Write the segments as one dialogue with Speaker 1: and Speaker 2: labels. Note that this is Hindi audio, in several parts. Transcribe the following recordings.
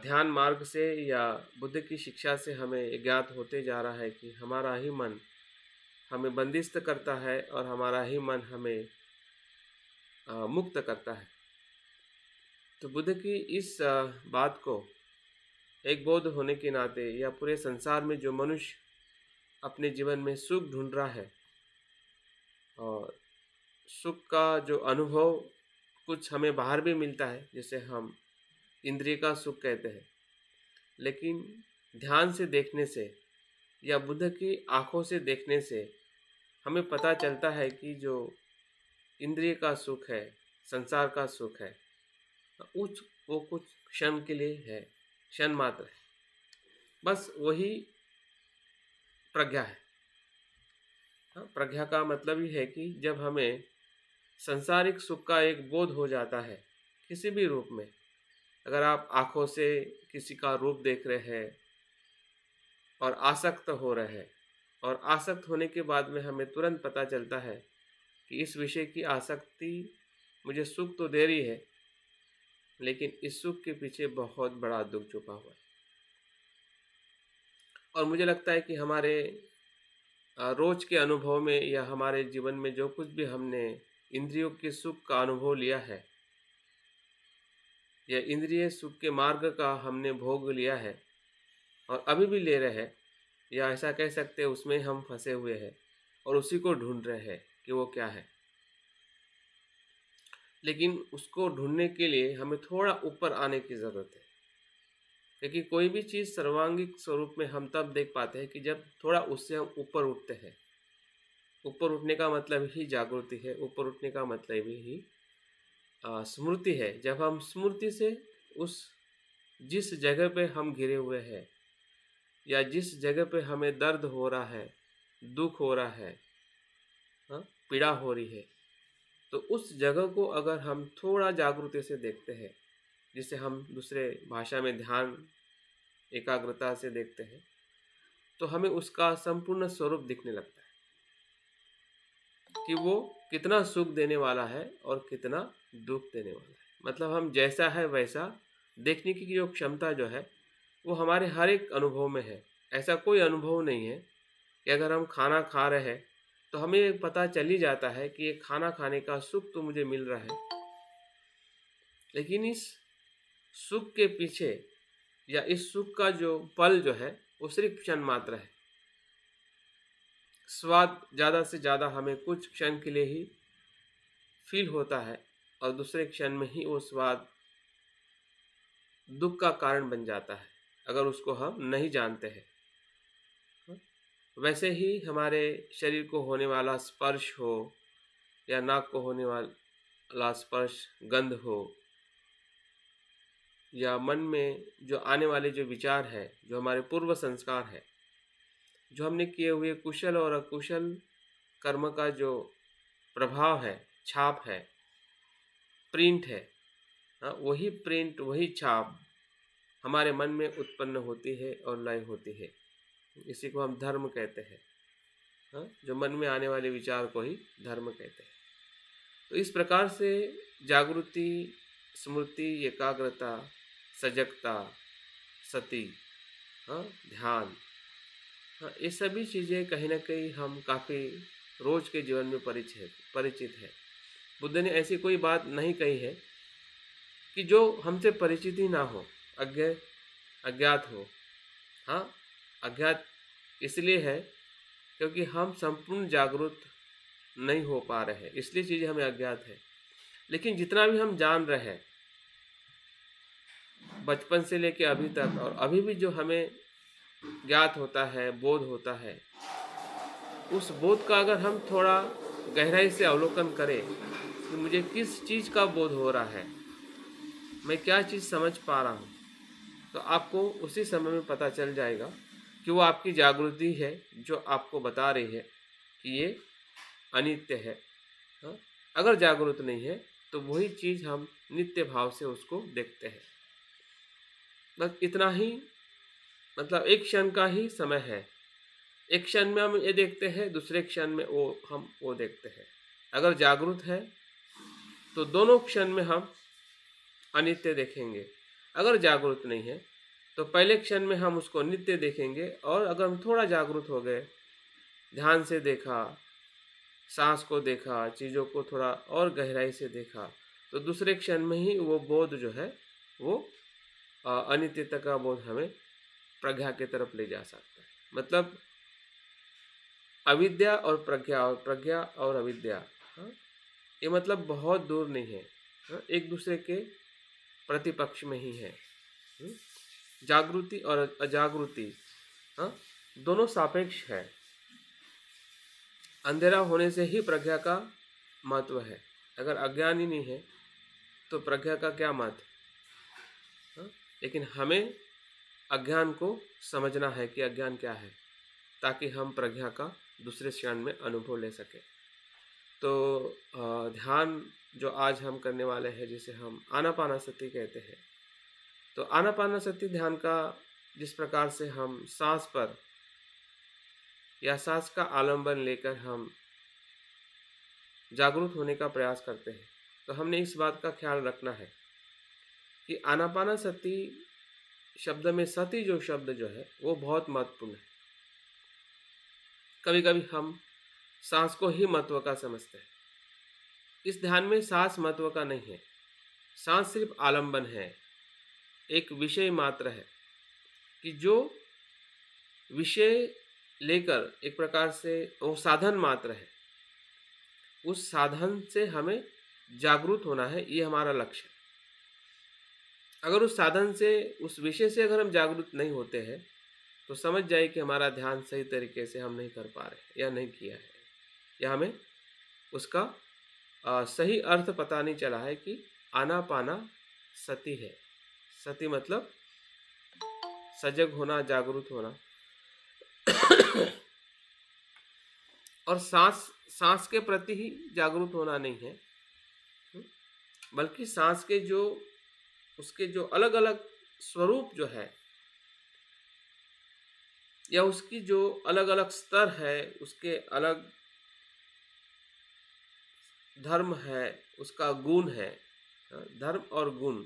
Speaker 1: ध्यान मार्ग से या बुद्ध की शिक्षा से हमें ज्ञात होते जा रहा है कि हमारा ही मन हमें बंदिस्त करता है और हमारा ही मन हमें मुक्त करता है। तो बुद्ध की इस बात को एक बौद्ध होने के नाते या पूरे संसार में जो मनुष्य अपने जीवन में सुख ढूंढ रहा है और सुख का जो अनुभव कुछ हमें बाहर भी मिलता है, जिसे हम इंद्रिय का सुख कहते हैं, लेकिन ध्यान से देखने से या बुद्ध की आंखों से देखने से हमें पता चलता है कि जो इंद्रिय का सुख है, संसार का सुख है, वो कुछ क्षण के लिए है, क्षण मात्र है। बस वही प्रज्ञा है। प्रज्ञा का मतलब ही है कि जब हमें संसारिक सुख का एक बोध हो जाता है किसी भी रूप में, अगर आप आँखों से किसी का रूप देख रहे हैं और आसक्त हो रहे हैं, और आसक्त होने के बाद में हमें तुरंत पता चलता है कि इस विषय की आसक्ति मुझे सुख तो दे रही है, लेकिन इस सुख के पीछे बहुत बड़ा दुख छुपा हुआ है। और मुझे लगता है कि हमारे रोज के अनुभव में या हमारे जीवन में जो कुछ भी हमने इंद्रियों के सुख का अनुभव लिया है या इंद्रिय सुख के मार्ग का हमने भोग लिया है और अभी भी ले रहे हैं, या ऐसा कह सकते हैं उसमें हम फंसे हुए हैं और उसी को ढूंढ रहे हैं कि वो क्या है। लेकिन उसको ढूंढने के लिए हमें थोड़ा ऊपर आने की ज़रूरत है, क्योंकि कोई भी चीज़ सर्वांगिक स्वरूप में हम तब देख पाते हैं कि जब थोड़ा उससे हम ऊपर उठते हैं। ऊपर उठने का मतलब ही जागृति है, ऊपर उठने का मतलब ही स्मृति है। जब हम स्मृति से उस जिस जगह पे हम घिरे हुए हैं या जिस जगह पे हमें दर्द हो रहा है, दुख हो रहा है, पीड़ा हो रही है, तो उस जगह को अगर हम थोड़ा जागृति से देखते हैं, जिसे हम दूसरे भाषा में ध्यान एकाग्रता से देखते हैं, तो हमें उसका संपूर्ण स्वरूप दिखने लगता है कि वो कितना सुख देने वाला है और कितना दुख देने वाला है। मतलब हम जैसा है वैसा देखने की जो क्षमता जो है वो हमारे हर एक अनुभव में है। ऐसा कोई अनुभव नहीं है कि अगर हम खाना खा रहे हैं तो हमें पता चल ही जाता है कि ये खाना खाने का सुख तो मुझे मिल रहा है, लेकिन इस सुख के पीछे या इस सुख का जो पल जो है वो सिर्फ क्षण मात्र है। स्वाद ज़्यादा से ज़्यादा हमें कुछ क्षण के लिए ही फील होता है और दूसरे क्षण में ही वो स्वाद दुख का कारण बन जाता है अगर उसको हम नहीं जानते हैं। वैसे ही हमारे शरीर को होने वाला स्पर्श हो या नाक को होने वाला स्पर्श, गंध हो, या मन में जो आने वाले जो विचार है, जो हमारे पूर्व संस्कार है, जो हमने किए हुए कुशल और अकुशल कर्म का जो प्रभाव है, छाप है, प्रिंट है, वही प्रिंट वही छाप हमारे मन में उत्पन्न होती है और लय होती है। इसी को हम धर्म कहते हैं। जो मन में आने वाले विचार को ही धर्म कहते हैं। तो इस प्रकार से जागृति, स्मृति, एकाग्रता, सजगता, सति, ध्यान, ये सभी चीज़ें कहीं ना कहीं हम काफ़ी रोज के जीवन में परिचित है। बुद्ध ने ऐसी कोई बात नहीं कही है कि जो हमसे परिचित ही ना हो, अज्ञात हो। हाँ, अज्ञात इसलिए है क्योंकि हम संपूर्ण जागरूक नहीं हो पा रहे हैं, इसलिए चीज़ें हमें अज्ञात है। लेकिन जितना भी हम जान रहे हैं बचपन से लेके अभी तक, और अभी भी जो हमें ज्ञात होता है, बोध होता है, उस बोध का अगर हम थोड़ा गहराई से अवलोकन करें कि मुझे किस चीज़ का बोध हो रहा है, मैं क्या चीज़ समझ पा रहा हूँ, तो आपको उसी समय में पता चल जाएगा कि वो आपकी जागृति है जो आपको बता रही है कि ये अनित्य है। अगर जागृत नहीं है तो वही चीज़ हम नित्य भाव से उसको देखते हैं। बस इतना ही, मतलब एक क्षण का ही समय है। एक क्षण में हम ये देखते हैं, दूसरे क्षण में हम वो देखते हैं। अगर जागृत है तो दोनों क्षण में हम अनित्य देखेंगे, अगर जागरूक नहीं है तो पहले क्षण में हम उसको नित्य देखेंगे, और अगर हम थोड़ा जागरूक हो गए, ध्यान से देखा, सांस को देखा, चीज़ों को थोड़ा और गहराई से देखा, तो दूसरे क्षण में ही वो बोध जो है वो अनित्यता का बोध हमें प्रज्ञा की तरफ ले जा सकता है। मतलब अविद्या और प्रज्ञा और अविद्या, हाँ, ये मतलब बहुत दूर नहीं है, हाँ, एक दूसरे के प्रतिपक्ष में ही है। जागृति और अजागृति, हाँ, दोनों सापेक्ष है। अंधेरा होने से ही प्रज्ञा का महत्व है। अगर अज्ञान ही नहीं है तो प्रज्ञा का क्या महत्व, हाँ? लेकिन हमें अज्ञान को समझना है कि अज्ञान क्या है, ताकि हम प्रज्ञा का दूसरे क्षण में अनुभव ले सकें। तो ध्यान जो आज हम करने वाले हैं, जिसे हम आनापानसति कहते हैं, तो आनापानसति ध्यान का जिस प्रकार से हम सांस पर या सांस का आलंबन लेकर हम जागरूक होने का प्रयास करते हैं, तो हमने इस बात का ख्याल रखना है कि आनापानसति शब्द में सति जो शब्द जो है वो बहुत महत्वपूर्ण है। कभी कभी हम सांस को ही महत्व का समझते हैं। इस ध्यान में सांस महत्व का नहीं है, सांस सिर्फ आलंबन है, एक विषय मात्र है कि जो विषय लेकर एक प्रकार से वो साधन मात्र है, उस साधन से हमें जागरूक होना है, ये हमारा लक्ष्य है। अगर उस साधन से, उस विषय से अगर हम जागरूक नहीं होते हैं तो समझ जाए कि हमारा ध्यान सही तरीके से हम नहीं कर पा रहे या नहीं किया है, या हमें उसका सही अर्थ पता नहीं चला है कि आनापाना सति है। सति मतलब सजग होना, जागरूक होना। और सांस के प्रति ही जागरूक होना नहीं है, बल्कि सांस के जो उसके जो अलग अलग स्वरूप जो है, या उसकी जो अलग अलग स्तर है, उसके अलग धर्म है, उसका गुण है, धर्म और गुण,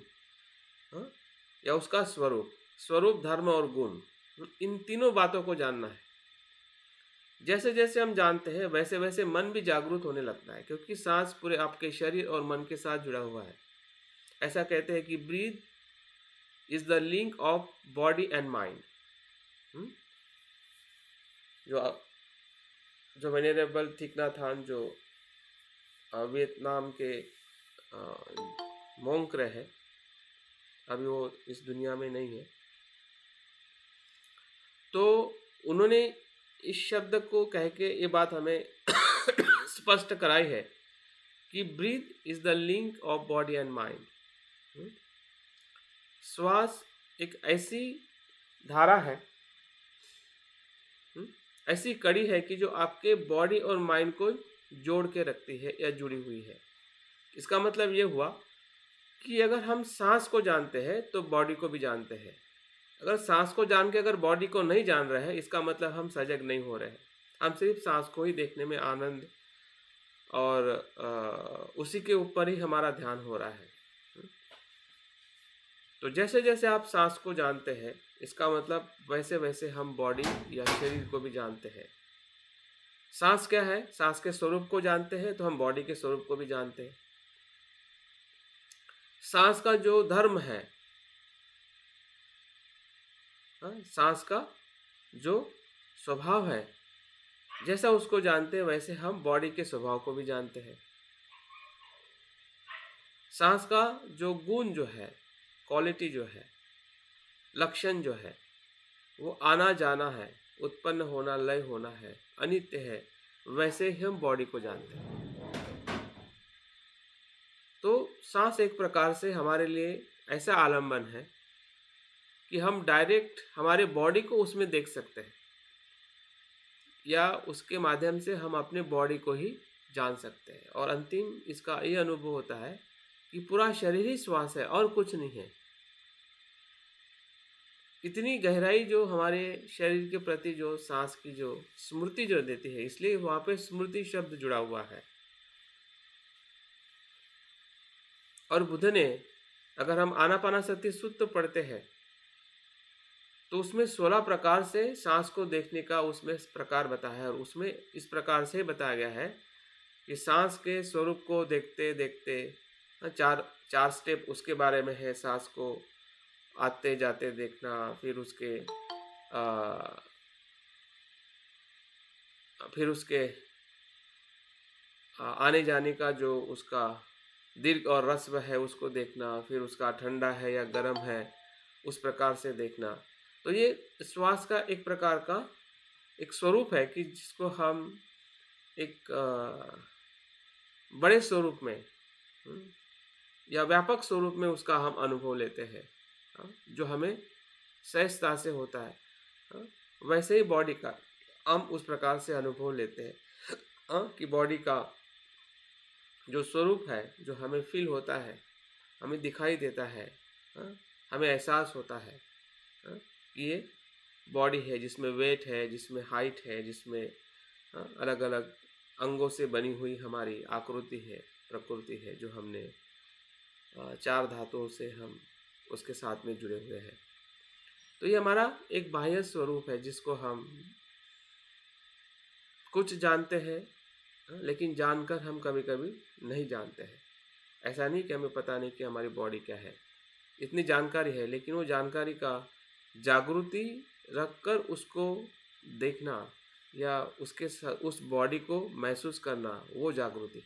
Speaker 1: या उसका स्वरूप धर्म और गुण, इन तीनों बातों को जानना है। जैसे जैसे हम जानते हैं वैसे वैसे मन भी जागरूक होने लगता है, क्योंकि सांस पूरे आपके शरीर और मन के साथ जुड़ा हुआ है। ऐसा कहते हैं कि breath is the link of body and mind. जो वेनेरेबल थीक नाथ हान, जो वियतनाम के मोंक रहे, अभी वो इस दुनिया में नहीं है, तो उन्होंने इस शब्द को कह के ये बात हमें स्पष्ट कराई है कि breath is the link of body and mind. श्वास एक ऐसी धारा है, ऐसी कड़ी है कि जो आपके बॉडी और माइंड को जोड़ के रखती है या जुड़ी हुई है। इसका मतलब ये हुआ कि अगर हम सांस को जानते हैं तो बॉडी को भी जानते हैं। अगर सांस को जान के अगर बॉडी को नहीं जान रहे हैं, इसका मतलब हम सजग नहीं हो रहे हैं। हम सिर्फ सांस को ही देखने में आनंद और उसी के ऊपर ही हमारा ध्यान हो रहा है। तो जैसे जैसे आप सांस को जानते हैं, इसका मतलब वैसे वैसे हम बॉडी या शरीर को भी जानते हैं। सांस क्या है, सांस के स्वरूप को जानते हैं तो हम बॉडी के स्वरूप को भी जानते हैं। सांस का जो धर्म है, सांस का जो स्वभाव है, जैसा उसको जानते हैं वैसे हम बॉडी के स्वभाव को भी जानते हैं। सांस का जो गुण जो है, क्वालिटी जो है, लक्षण जो है, वो आना जाना है, उत्पन्न होना, लय होना है, अनित्य है, वैसे ही हम बॉडी को जानते हैं। तो सांस एक प्रकार से हमारे लिए ऐसा आलंबन है कि हम डायरेक्ट हमारे बॉडी को उसमें देख सकते हैं, या उसके माध्यम से हम अपने बॉडी को ही जान सकते हैं। और अंतिम इसका ये अनुभव होता है कि पूरा शरीर ही श्वास है और कुछ नहीं है। इतनी गहराई जो हमारे शरीर के प्रति जो सांस की जो स्मृति जो देती है, इसलिए वहाँ पे स्मृति शब्द जुड़ा हुआ है। और बुद्ध ने अगर हम आनापानासति सूत्र पढ़ते हैं तो उसमें 16 प्रकार से सांस को देखने का उसमें प्रकार बताया है, और उसमें इस प्रकार से बताया गया है कि सांस के स्वरूप को देखते देखते चार चार स्टेप उसके बारे में है। सांस को आते जाते देखना, फिर उसके आ, फिर उसके आने जाने का जो उसका दीर्घ और ह्रस्व है उसको देखना, फिर उसका ठंडा है या गर्म है उस प्रकार से देखना। तो ये श्वास का एक प्रकार का एक स्वरूप है कि जिसको हम एक बड़े स्वरूप में या व्यापक स्वरूप में उसका हम अनुभव लेते हैं, जो हमें सहजता से होता है। वैसे ही बॉडी का हम उस प्रकार से अनुभव लेते हैं कि बॉडी का जो स्वरूप है, जो हमें फील होता है, हमें दिखाई देता है, हमें एहसास होता है कि ये बॉडी है जिसमें वेट है, जिसमें हाइट है, जिसमें अलग अलग अंगों से बनी हुई हमारी आकृति है, प्रकृति है, जो हमने चार धातुओं से हम उसके साथ में जुड़े हुए हैं। तो ये हमारा एक बाह्य स्वरूप है जिसको हम कुछ जानते हैं, लेकिन जानकर हम कभी कभी नहीं जानते हैं। ऐसा नहीं कि हमें पता नहीं कि हमारी बॉडी क्या है, इतनी जानकारी है, लेकिन वो जानकारी का जागृति रखकर उसको देखना या उस बॉडी को महसूस करना, वो जागृति।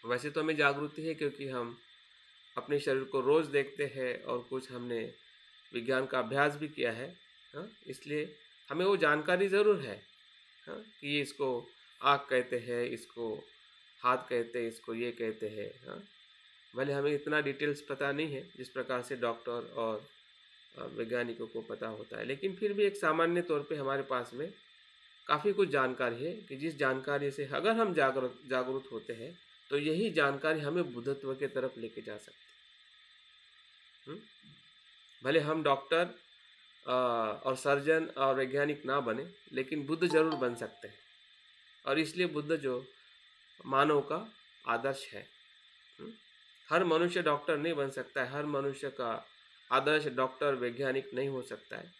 Speaker 1: वैसे तो हमें जागृति है क्योंकि हम अपने शरीर को रोज़ देखते हैं और कुछ हमने विज्ञान का अभ्यास भी किया है, इसलिए हमें वो जानकारी ज़रूर है कि ये इसको आँख कहते हैं, इसको हाथ कहते हैं, इसको ये कहते हैं। भले हमें इतना डिटेल्स पता नहीं है जिस प्रकार से डॉक्टर और वैज्ञानिकों को पता होता है, लेकिन फिर भी एक सामान्य तौर पे हमारे पास में काफ़ी कुछ जानकारी है कि जिस जानकारी से अगर हम जागरूक होते हैं तो यही जानकारी हमें बुद्धत्व के तरफ लेके जा सकती है। भले हम डॉक्टर और सर्जन और वैज्ञानिक ना बने, लेकिन बुद्ध जरूर बन सकते हैं, और इसलिए बुद्ध जो मानव का आदर्श है। हर मनुष्य डॉक्टर नहीं बन सकता है, हर मनुष्य का आदर्श डॉक्टर वैज्ञानिक नहीं हो सकता है,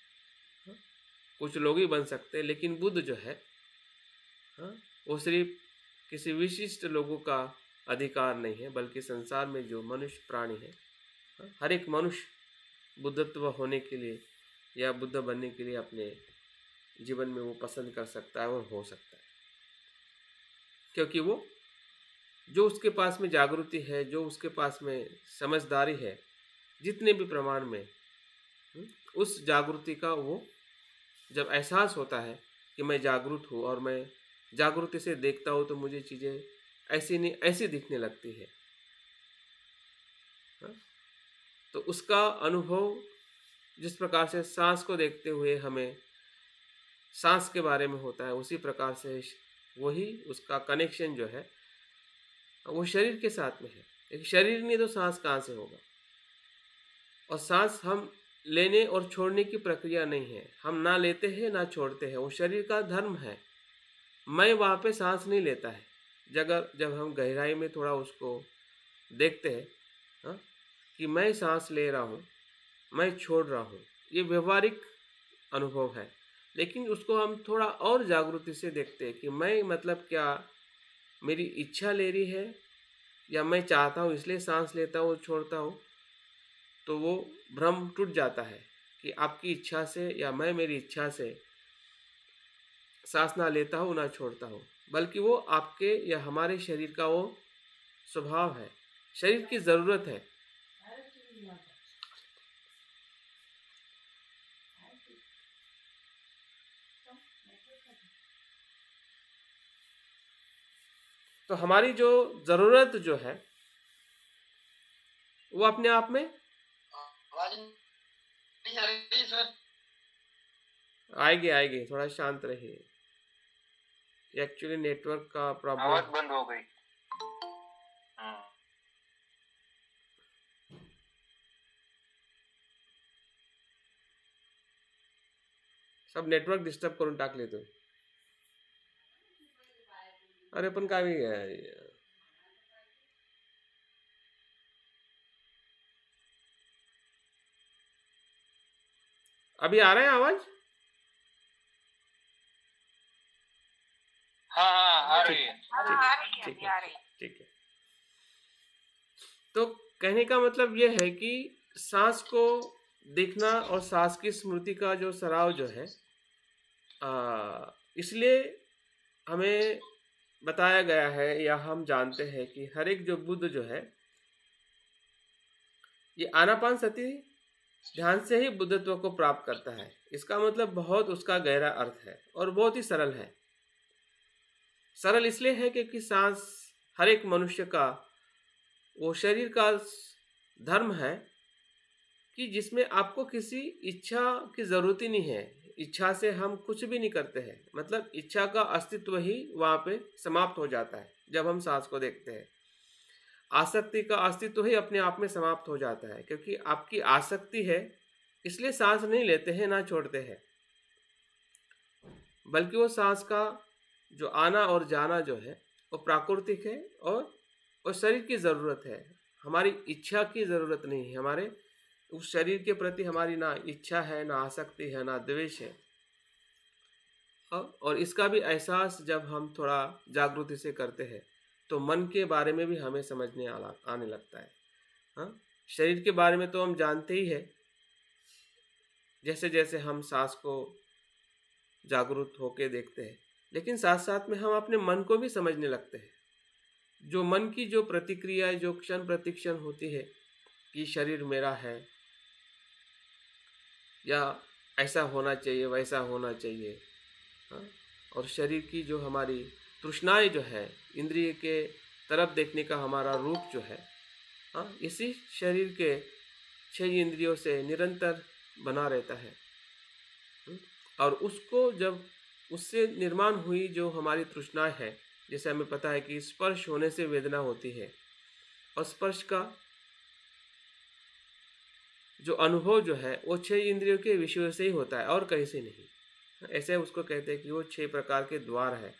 Speaker 1: कुछ लोग ही बन सकते हैं। लेकिन बुद्ध जो है वो सिर्फ किसी विशिष्ट लोगों का अधिकार नहीं है, बल्कि संसार में जो मनुष्य प्राणी है, हर एक मनुष्य बुद्धत्व होने के लिए या बुद्ध बनने के लिए अपने जीवन में वो पसंद कर सकता है और हो सकता है, क्योंकि वो जो उसके पास में जागृति है, जो उसके पास में समझदारी है, जितने भी प्रमाण में, उस जागृति का वो जब एहसास होता है कि मैं जागरूक हूँ और मैं जागृति से देखता हूँ तो मुझे चीज़ें ऐसी नहीं ऐसी दिखने लगती है, तो उसका अनुभव जिस प्रकार से सांस को देखते हुए हमें सांस के बारे में होता है, उसी प्रकार से वही उसका कनेक्शन जो है वो शरीर के साथ में है। एक शरीर नहीं तो सांस कहाँ से होगा? और सांस हम लेने और छोड़ने की प्रक्रिया नहीं है, हम ना लेते हैं ना छोड़ते हैं, वो शरीर का धर्म है। मैं वहाँ पे सांस नहीं लेता है। जब हम गहराई में थोड़ा उसको देखते हैं कि मैं सांस ले रहा हूँ, मैं छोड़ रहा हूँ, ये व्यवहारिक अनुभव है। लेकिन उसको हम थोड़ा और जागृति से देखते हैं कि मैं मतलब क्या मेरी इच्छा ले रही है या मैं चाहता हूँ इसलिए सांस लेता हूँ छोड़ता हूँ, तो वो भ्रम टूट जाता है कि आपकी इच्छा से या मैं मेरी इच्छा से सांस ना लेता हूँ ना छोड़ता हूँ, बल्कि वो आपके या हमारे शरीर का वो स्वभाव है, शरीर की ज़रूरत है। तो हमारी जो ज़रूरत जो है वो अपने आप में
Speaker 2: आवाज नहीं आ रही सर।
Speaker 1: आएगी, थोड़ा शांत रहिए। एक्चुअली नेटवर्क का प्रॉब्लम,
Speaker 2: आवाज बंद हो गई।
Speaker 1: सब नेटवर्क डिस्टर्ब करून टाकले तो। अरे पण काय अभी आ रहा है आवाज?
Speaker 2: हाँ हाँ आ
Speaker 1: ठीक
Speaker 2: रही
Speaker 1: है,
Speaker 2: है।
Speaker 1: ठीक है, ठीक है। तो कहने का मतलब ये है कि सांस को देखना और सांस की स्मृति का जो सराव जो है, इसलिए हमें बताया गया है या हम जानते हैं कि हर एक जो बुद्ध जो है, ये आनापान सती ध्यान से ही बुद्धत्व को प्राप्त करता है। इसका मतलब बहुत उसका गहरा अर्थ है और बहुत ही सरल है। सरल इसलिए है क्योंकि सांस हर एक मनुष्य का वो शरीर का धर्म है कि जिसमें आपको किसी इच्छा की ज़रूरत ही नहीं है। इच्छा से हम कुछ भी नहीं करते हैं, मतलब इच्छा का अस्तित्व ही वहाँ पे समाप्त हो जाता है जब हम सांस को देखते हैं। आसक्ति का अस्तित्व ही अपने आप में समाप्त हो जाता है, क्योंकि आपकी आसक्ति है इसलिए सांस नहीं लेते हैं ना छोड़ते हैं, बल्कि वो सांस का जो आना और जाना जो है वो प्राकृतिक है और शरीर की ज़रूरत है। हमारी इच्छा की ज़रूरत नहीं है। हमारे उस शरीर के प्रति हमारी ना इच्छा है, ना आसक्ति है, ना द्वेष है। और इसका भी एहसास जब हम थोड़ा जागृति से करते हैं तो मन के बारे में भी हमें समझने आने लगता है। हाँ, शरीर के बारे में तो हम जानते ही है, जैसे जैसे हम सांस को जागरूक होके देखते हैं, लेकिन साथ साथ में हम अपने मन को भी समझने लगते हैं। जो मन की जो प्रतिक्रिया जो क्षण प्रतिक्षण होती है कि शरीर मेरा है या ऐसा होना चाहिए वैसा होना चाहिए। हाँ, और शरीर की जो हमारी तृष्णाएं जो है, इंद्रिय के तरफ देखने का हमारा रूप जो है, हाँ, इसी शरीर के 6 इंद्रियों से निरंतर बना रहता है। और उसको जब उससे निर्माण हुई जो हमारी तृष्णाएं है, जैसे हमें पता है कि स्पर्श होने से वेदना होती है और स्पर्श का जो अनुभव जो है वो 6 इंद्रियों के विषयों से ही होता है और कहीं से नहीं। ऐसे उसको कहते हैं कि वो 6 प्रकार के द्वार है।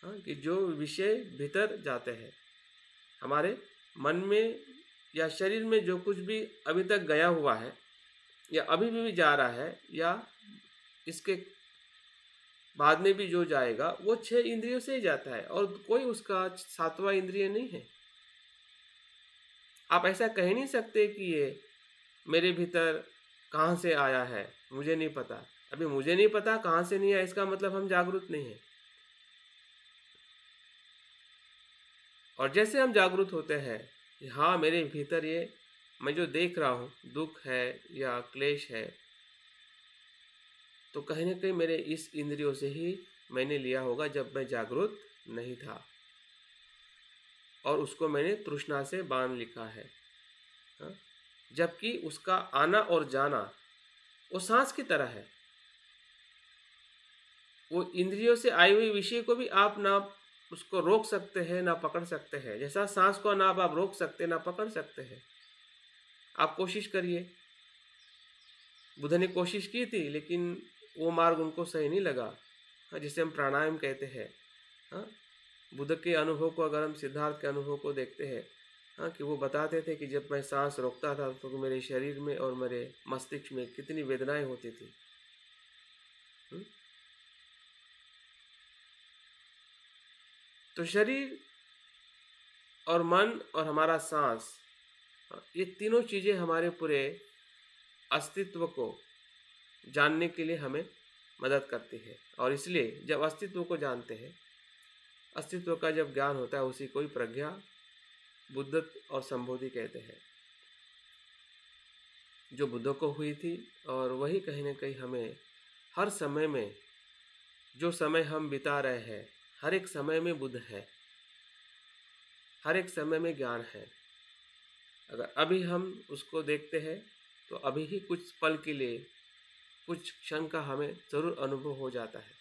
Speaker 1: हाँ, कि जो विषय भीतर जाते हैं हमारे मन में या शरीर में, जो कुछ भी अभी तक गया हुआ है या अभी भी जा रहा है या इसके बाद में भी जो जाएगा, वो 6 इंद्रियों से ही जाता है और कोई उसका 7वां इंद्रिय नहीं है। आप ऐसा कह नहीं सकते कि ये मेरे भीतर कहाँ से आया है, मुझे नहीं पता। अभी मुझे नहीं पता कहाँ से नहीं आया, इसका मतलब हम जागरूक नहीं हैं। और जैसे हम जागरूक होते हैं कि हाँ, मेरे भीतर ये मैं जो देख रहा हूँ दुख है या क्लेश है, तो कहीं ना कहीं मेरे इस इंद्रियों से ही मैंने लिया होगा जब मैं जागरूक नहीं था, और उसको मैंने तृष्णा से बांध लिखा है। हाँ? जबकि उसका आना और जाना वो सांस की तरह है। वो इंद्रियों से आई हुई विषय को भी आप ना उसको रोक सकते हैं ना पकड़ सकते हैं, जैसा सांस को ना आप रोक सकते ना पकड़ सकते हैं। आप कोशिश करिए। बुद्ध ने कोशिश की थी लेकिन वो मार्ग उनको सही नहीं लगा। हाँ, जिसे हम प्राणायाम कहते हैं। हाँ, बुद्ध के अनुभव को अगर हम सिद्धार्थ के अनुभव को देखते हैं, हाँ, कि वो बताते थे कि जब मैं सांस रोकता था तो मेरे शरीर में और मेरे मस्तिष्क में कितनी वेदनाएं होती थी। तो शरीर और मन और हमारा सांस, ये तीनों चीज़ें हमारे पूरे अस्तित्व को जानने के लिए हमें मदद करती है। और इसलिए जब अस्तित्व को जानते हैं, अस्तित्व का जब ज्ञान होता है, उसी को ही प्रज्ञा, बुद्धत्व और संबोधि कहते हैं, जो बुद्ध को हुई थी। और वही कहीं ना कहीं हमें हर समय में, जो समय हम बिता रहे हैं, हर एक समय में बुद्ध है, हर एक समय में ज्ञान है। अगर अभी हम उसको देखते हैं तो अभी ही कुछ पल के लिए, कुछ क्षण का हमें ज़रूर अनुभव हो जाता है,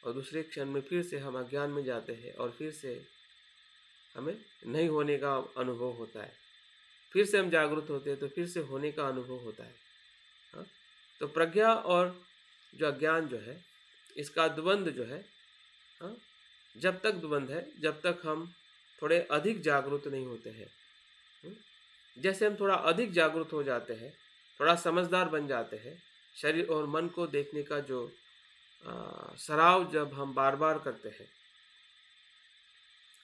Speaker 1: और दूसरे क्षण में फिर से हम अज्ञान में जाते हैं और फिर से हमें नहीं होने का अनुभव होता है। फिर से हम जागरूक होते हैं तो फिर से होने का अनुभव होता है। हाँ? तो प्रज्ञा और जो अज्ञान जो है, इसका द्वंद्व जो है, हाँ, जब तक द्वंद्व है जब तक हम थोड़े अधिक जागरूक नहीं होते हैं। जैसे हम थोड़ा अधिक जागरूक हो जाते हैं, थोड़ा समझदार बन जाते हैं, शरीर और मन को देखने का जो सराव जब हम बार बार करते हैं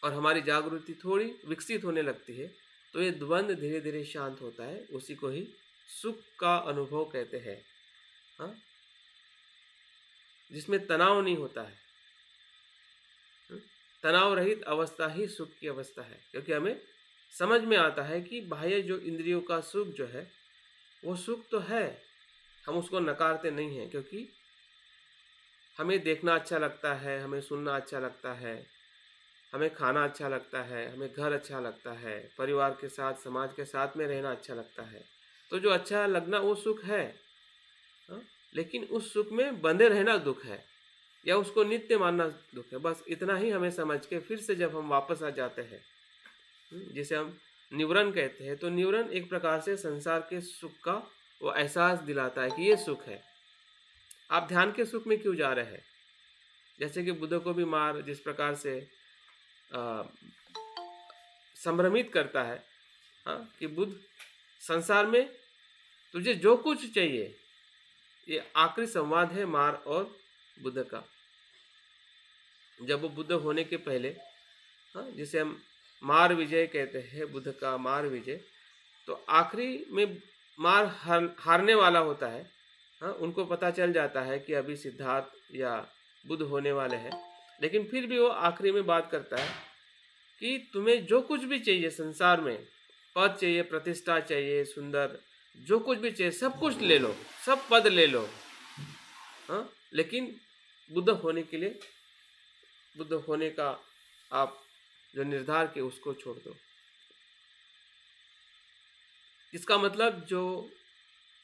Speaker 1: और हमारी जागृति थोड़ी विकसित होने लगती है, तो ये द्वंद्व धीरे धीरे शांत होता है। उसी को ही सुख का अनुभव कहते हैं। हाँ, जिसमें तनाव नहीं होता है। तनाव रहित अवस्था ही सुख की अवस्था है, क्योंकि हमें समझ में आता है कि बाह्य जो इंद्रियों का सुख जो है वो सुख तो है, हम उसको नकारते नहीं हैं, क्योंकि हमें देखना अच्छा लगता है, हमें सुनना अच्छा लगता है, हमें खाना अच्छा लगता है, हमें घर अच्छा लगता है, परिवार के साथ समाज के साथ में रहना अच्छा लगता है। तो जो अच्छा लगना वो सुख है। हाँ? लेकिन उस सुख में बंधे रहना दुख है, या उसको नित्य मानना दुख है। बस इतना ही हमें समझ के फिर से जब हम वापस आ जाते हैं, जिसे हम निवरण कहते हैं, तो निवरण एक प्रकार से संसार के सुख का वो एहसास दिलाता है कि ये सुख है। आप ध्यान के सुख में क्यों जा रहे हैं? जैसे कि बुद्ध को भी मार जिस प्रकार से संभ्रमित करता है, हाँ, कि बुद्ध संसार में तुझे जो कुछ चाहिए, ये आखिरी संवाद है मार और बुद्ध का। जब वो बुद्ध होने के पहले, हाँ, जिसे हम मार विजय कहते हैं, बुद्ध का मार विजय, तो आखिरी में मार हारने वाला होता है। हाँ, उनको पता चल जाता है कि अभी सिद्धार्थ या बुद्ध होने वाले हैं, लेकिन फिर भी वो आखिरी में बात करता है कि तुम्हें जो कुछ भी चाहिए संसार में, पद चाहिए, प्रतिष्ठा चाहिए, सुंदर, जो कुछ भी चाहिए सब कुछ ले लो, सब पद ले लो। हाँ, लेकिन बुद्ध होने का आप जो निर्धार किए उसको छोड़ दो। इसका मतलब जो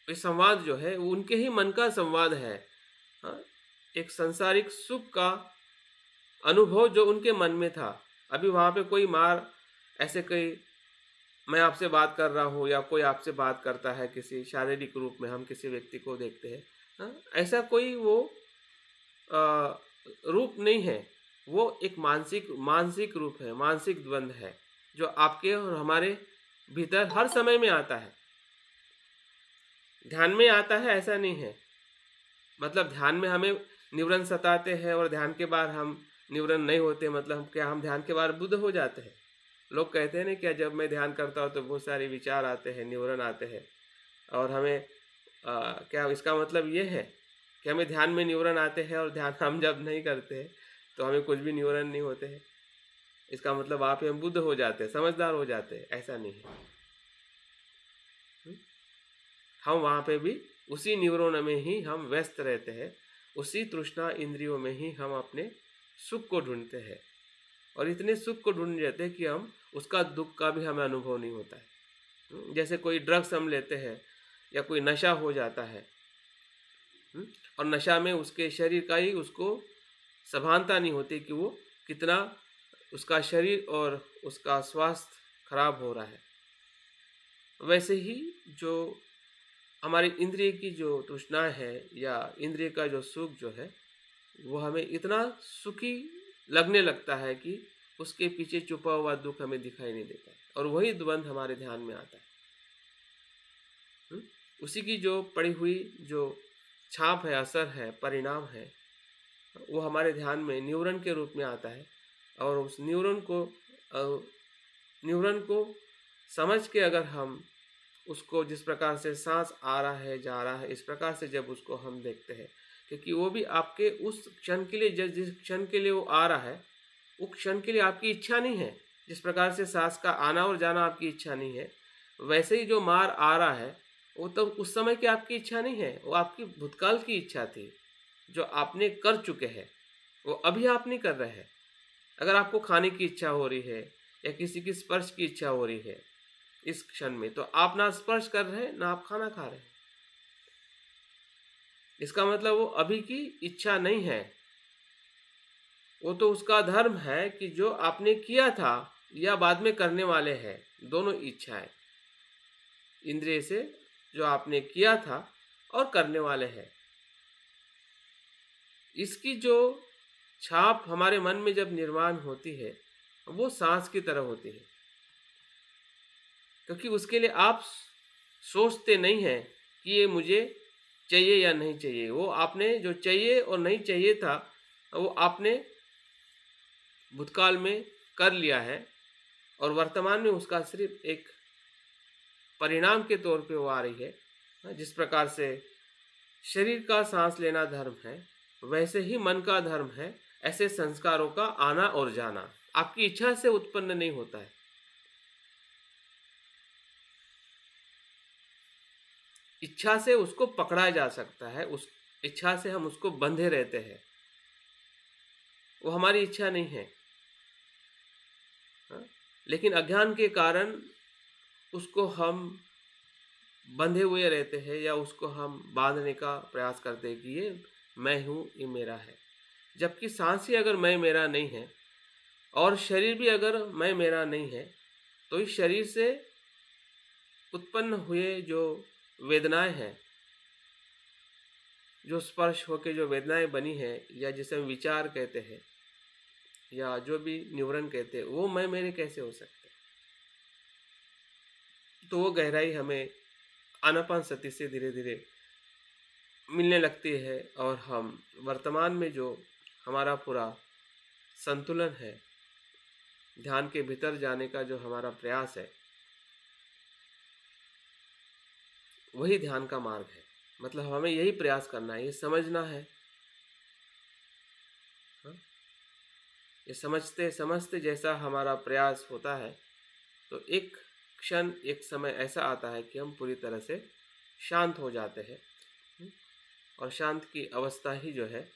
Speaker 1: ये संवाद जो है वो उनके ही मन का संवाद है। हाँ, एक सांसारिक सुख का अनुभव जो उनके मन में था। अभी वहाँ पे कोई मार ऐसे कोई, मैं आपसे बात कर रहा हूँ या कोई आपसे बात करता है किसी शारीरिक रूप में, हम किसी व्यक्ति को देखते हैं, हाँ, ऐसा कोई वो रूप नहीं है। वो एक मानसिक रूप है, मानसिक द्वंद्व है, जो आपके और हमारे भीतर हर समय में आता है। ध्यान में आता है ऐसा नहीं है। मतलब ध्यान में हमें निवरण सताते हैं और ध्यान के बाद हम निवरण नहीं होते, मतलब क्या हम ध्यान के बाद बुद्ध हो जाते हैं? लोग कहते हैं ना, क्या जब मैं ध्यान करता हूँ तो बहुत सारे विचार आते हैं, निवरण आते हैं, और हमें क्या इसका मतलब ये है कि हमें ध्यान में निवरण आते हैं और ध्यान हम जब नहीं करते हैं तो हमें कुछ भी निवरण नहीं होते हैं? इसका मतलब आप हम बुद्ध हो जाते हैं, समझदार हो जाते हैं? ऐसा नहीं है। हम वहाँ पे भी उसी निवरण में ही हम व्यस्त रहते हैं, उसी तृष्णा इंद्रियों में ही हम अपने सुख को ढूंढते हैं, और इतने सुख को ढूंढ जाते हैं कि हम उसका दुख का भी हमें अनुभव नहीं होता है। जैसे कोई ड्रग्स हम लेते हैं या कोई नशा हो जाता है, और नशा में उसके शरीर का ही उसको सभानता नहीं होती कि वो कितना उसका शरीर और उसका स्वास्थ्य खराब हो रहा है। वैसे ही जो हमारी इंद्रिय की जो तृष्णा है या इंद्रिय का जो सुख जो है, वो हमें इतना सुखी लगने लगता है कि उसके पीछे छुपा हुआ दुख हमें दिखाई नहीं देता है, और वही द्वंद्व हमारे ध्यान में आता है। उसी की जो पड़ी हुई जो छाप है, असर है, परिणाम है, वो हमारे ध्यान में न्यूरन के रूप में आता है। और उस न्यूरन को समझ के अगर हम उसको जिस प्रकार से सांस आ रहा है जा रहा है, इस प्रकार से जब उसको हम देखते हैं, क्योंकि वो भी आपके उस क्षण के लिए, जिस क्षण के लिए वो आ रहा है, उस क्षण के लिए आपकी इच्छा नहीं है। जिस प्रकार से सांस का आना और जाना आपकी इच्छा नहीं है, वैसे ही जो मार आ रहा है वो तो उस समय की आपकी इच्छा नहीं है, वो आपकी भूतकाल की इच्छा थी जो आपने कर चुके हैं, वो अभी आप नहीं कर रहे हैं। अगर आपको खाने की इच्छा हो रही है या किसी की स्पर्श की इच्छा हो रही है इस क्षण में, तो आप ना स्पर्श कर रहे हैं ना आप खाना खा रहे हैं। इसका मतलब वो अभी की इच्छा नहीं है, वो तो उसका धर्म है कि जो आपने किया था या बाद में करने वाले हैं, दोनों इच्छाएं इंद्रिय से जो आपने किया था और करने वाले हैं। इसकी जो छाप हमारे मन में जब निर्माण होती है, वो सांस की तरह होती है, क्योंकि उसके लिए आप सोचते नहीं हैं कि ये मुझे चाहिए या नहीं चाहिए, वो आपने जो चाहिए और नहीं चाहिए था, वो आपने भूतकाल में कर लिया है और वर्तमान में उसका सिर्फ एक परिणाम के तौर पे वो आ रही है। जिस प्रकार से शरीर का सांस लेना धर्म है, वैसे ही मन का धर्म है ऐसे संस्कारों का आना और जाना। आपकी इच्छा से उत्पन्न नहीं होता है, इच्छा से उसको पकड़ा जा सकता है, उस इच्छा से हम उसको बंधे रहते हैं, वो हमारी इच्छा नहीं है। हाँ? लेकिन अज्ञान के कारण उसको हम बंधे हुए रहते हैं या उसको हम बांधने का प्रयास करते हैं कि ये मैं हूँ, ये मेरा है। जबकि सांस ही अगर मैं मेरा नहीं है और शरीर भी अगर मैं मेरा नहीं है, तो इस शरीर से उत्पन्न हुए जो वेदनाएं हैं, जो स्पर्श होकर जो वेदनाएं बनी है, या जिसे हम विचार कहते हैं या जो भी न्यूरन कहते हैं, वो मैं मेरे कैसे हो सकते हैं? तो वो गहराई हमें आनापानसति से धीरे धीरे मिलने लगती है और हम वर्तमान में जो हमारा पूरा संतुलन है, ध्यान के भीतर जाने का जो हमारा प्रयास है, वही ध्यान का मार्ग है। मतलब हमें यही प्रयास करना है, ये समझना है। हाँ? ये समझते समझते जैसा हमारा प्रयास होता है, तो एक क्षण, एक समय ऐसा आता है कि हम पूरी तरह से शांत हो जाते हैं। और शांत की अवस्था ही जो है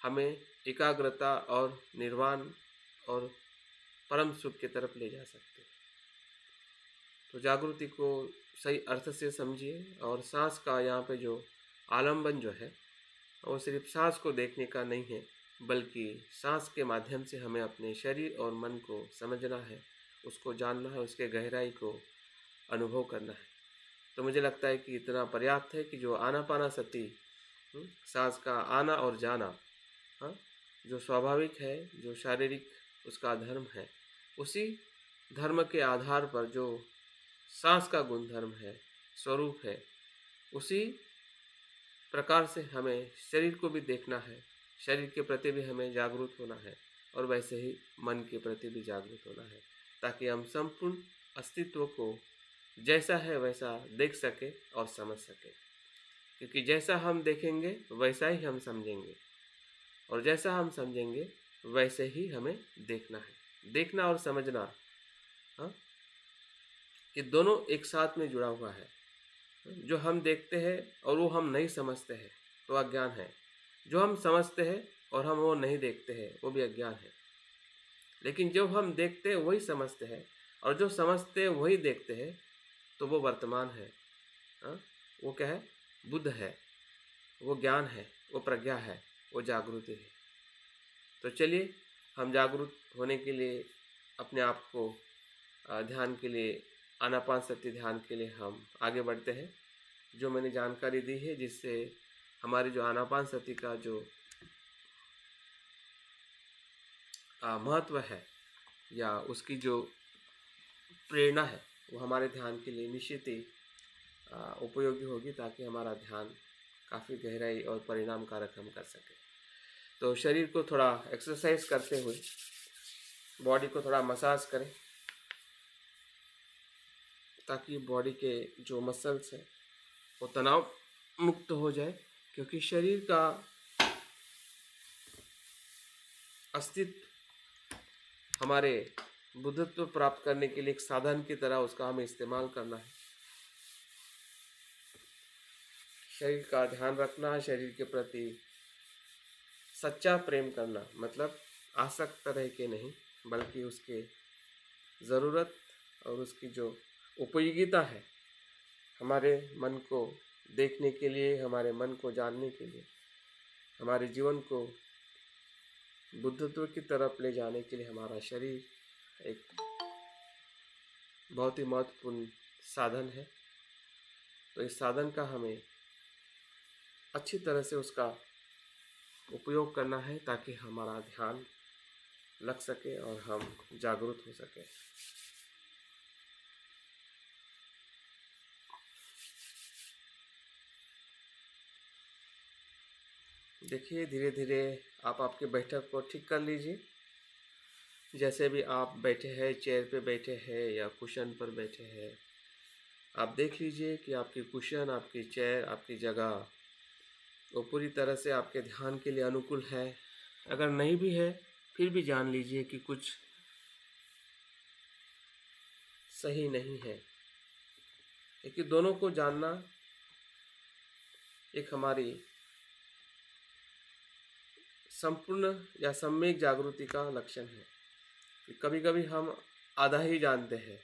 Speaker 1: हमें एकाग्रता और निर्वाण और परम सुख की तरफ ले जा सकते हैं। तो जागृति को सही अर्थ से समझिए। और सांस का यहाँ पे जो आलंबन जो है, वो सिर्फ सांस को देखने का नहीं है, बल्कि सांस के माध्यम से हमें अपने शरीर और मन को समझना है, उसको जानना है, उसके गहराई को अनुभव करना है। तो मुझे लगता है कि इतना पर्याप्त है कि जो आनापानसति, सांस का आना और जाना, हाँ, जो स्वाभाविक है, जो शारीरिक उसका धर्म है, उसी धर्म के आधार पर जो सांस का गुणधर्म है, स्वरूप है, उसी प्रकार से हमें शरीर को भी देखना है, शरीर के प्रति भी हमें जागरूक होना है, और वैसे ही मन के प्रति भी जागरूक होना है, ताकि हम संपूर्ण अस्तित्व को जैसा है वैसा देख सके और समझ सके। क्योंकि जैसा हम देखेंगे वैसा ही हम समझेंगे, और जैसा हम समझेंगे वैसे ही हमें देखना है। देखना और समझना, हाँ, ये दोनों एक साथ में जुड़ा हुआ है। जो हम देखते हैं और वो हम नहीं समझते हैं, तो अज्ञान है। जो हम समझते हैं और हम वो नहीं देखते हैं, वो भी अज्ञान है। लेकिन जो हम देखते हैं वही समझते हैं, और जो समझते हैं वही देखते हैं, तो वो वर्तमान है। हाँ? वो क्या है? बुद्ध है, वो ज्ञान है, वो प्रज्ञा है, वो जागृति है। तो चलिए, हम जागरूक होने के लिए अपने आप को ध्यान के लिए, आनापानसति ध्यान के लिए हम आगे बढ़ते हैं। जो मैंने जानकारी दी है, जिससे हमारी जो आनापानसति का जो महत्व है या उसकी जो प्रेरणा है, वो हमारे ध्यान के लिए निश्चित ही उपयोगी होगी, ताकि हमारा ध्यान काफ़ी गहराई और परिणाम कारक हम कर सकें। तो शरीर को थोड़ा एक्सरसाइज करते हुए बॉडी को थोड़ा मसाज करें, ताकि बॉडी के जो मसल्स हैं वो तनाव मुक्त हो जाए। क्योंकि शरीर का अस्तित्व हमारे बुद्धत्व प्राप्त करने के लिए एक साधन की तरह उसका हमें इस्तेमाल करना है। शरीर का ध्यान रखना, शरीर के प्रति सच्चा प्रेम करना, मतलब आसक्त रह के नहीं, बल्कि उसके ज़रूरत और उसकी जो उपयोगिता है हमारे मन को देखने के लिए, हमारे मन को जानने के लिए, हमारे जीवन को बुद्धत्व की तरफ ले जाने के लिए हमारा शरीर एक बहुत ही महत्वपूर्ण साधन है। तो इस साधन का हमें अच्छी तरह से उसका उपयोग करना है, ताकि हमारा ध्यान लग सके और हम जागरूक हो सके। देखिए, धीरे धीरे आप आपके बैठक को ठीक कर लीजिए। जैसे भी आप बैठे हैं, चेयर पे बैठे हैं या कुशन पर बैठे हैं, आप देख लीजिए कि आपकी कुशन, आपकी चेयर, आपकी जगह वो पूरी तरह से आपके ध्यान के लिए अनुकूल है। अगर नहीं भी है, फिर भी जान लीजिए कि कुछ सही नहीं है, क्योंकि दोनों को जानना एक हमारी संपूर्ण या सम्यक जागृति का लक्षण है। कि कभी कभी हम आधा ही जानते हैं,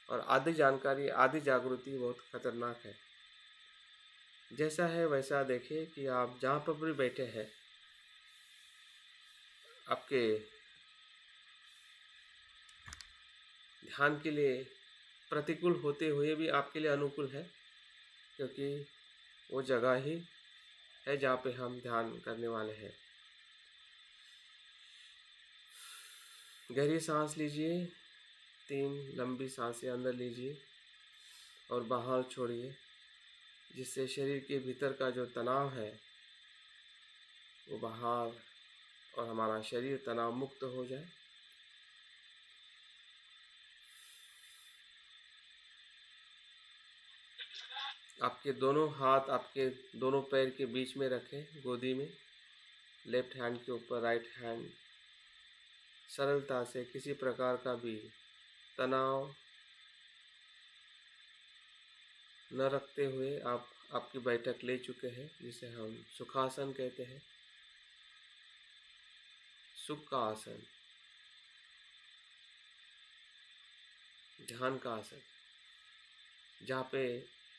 Speaker 1: और आधी जानकारी, आधी जागृति बहुत खतरनाक है। जैसा है वैसा देखिए कि आप जहाँ पर भी बैठे हैं, आपके ध्यान के लिए प्रतिकूल होते हुए भी आपके लिए अनुकूल है, क्योंकि वो जगह ही है जहाँ पे हम ध्यान करने वाले हैं। गहरी सांस लीजिए, 3 लंबी सांसें अंदर लीजिए और बाहर छोड़िए, जिससे शरीर के भीतर का जो तनाव है वो बाहर और हमारा शरीर तनाव मुक्त हो जाए। आपके दोनों हाथ आपके दोनों पैर के बीच में रखें, गोदी में, लेफ्ट हैंड के ऊपर राइट हैंड। सरलता से, किसी प्रकार का भी तनाव न रखते हुए आप आपकी बैठक ले चुके हैं, जिसे हम सुखासन कहते हैं। सुख का आसन, ध्यान का आसन, जहाँ पे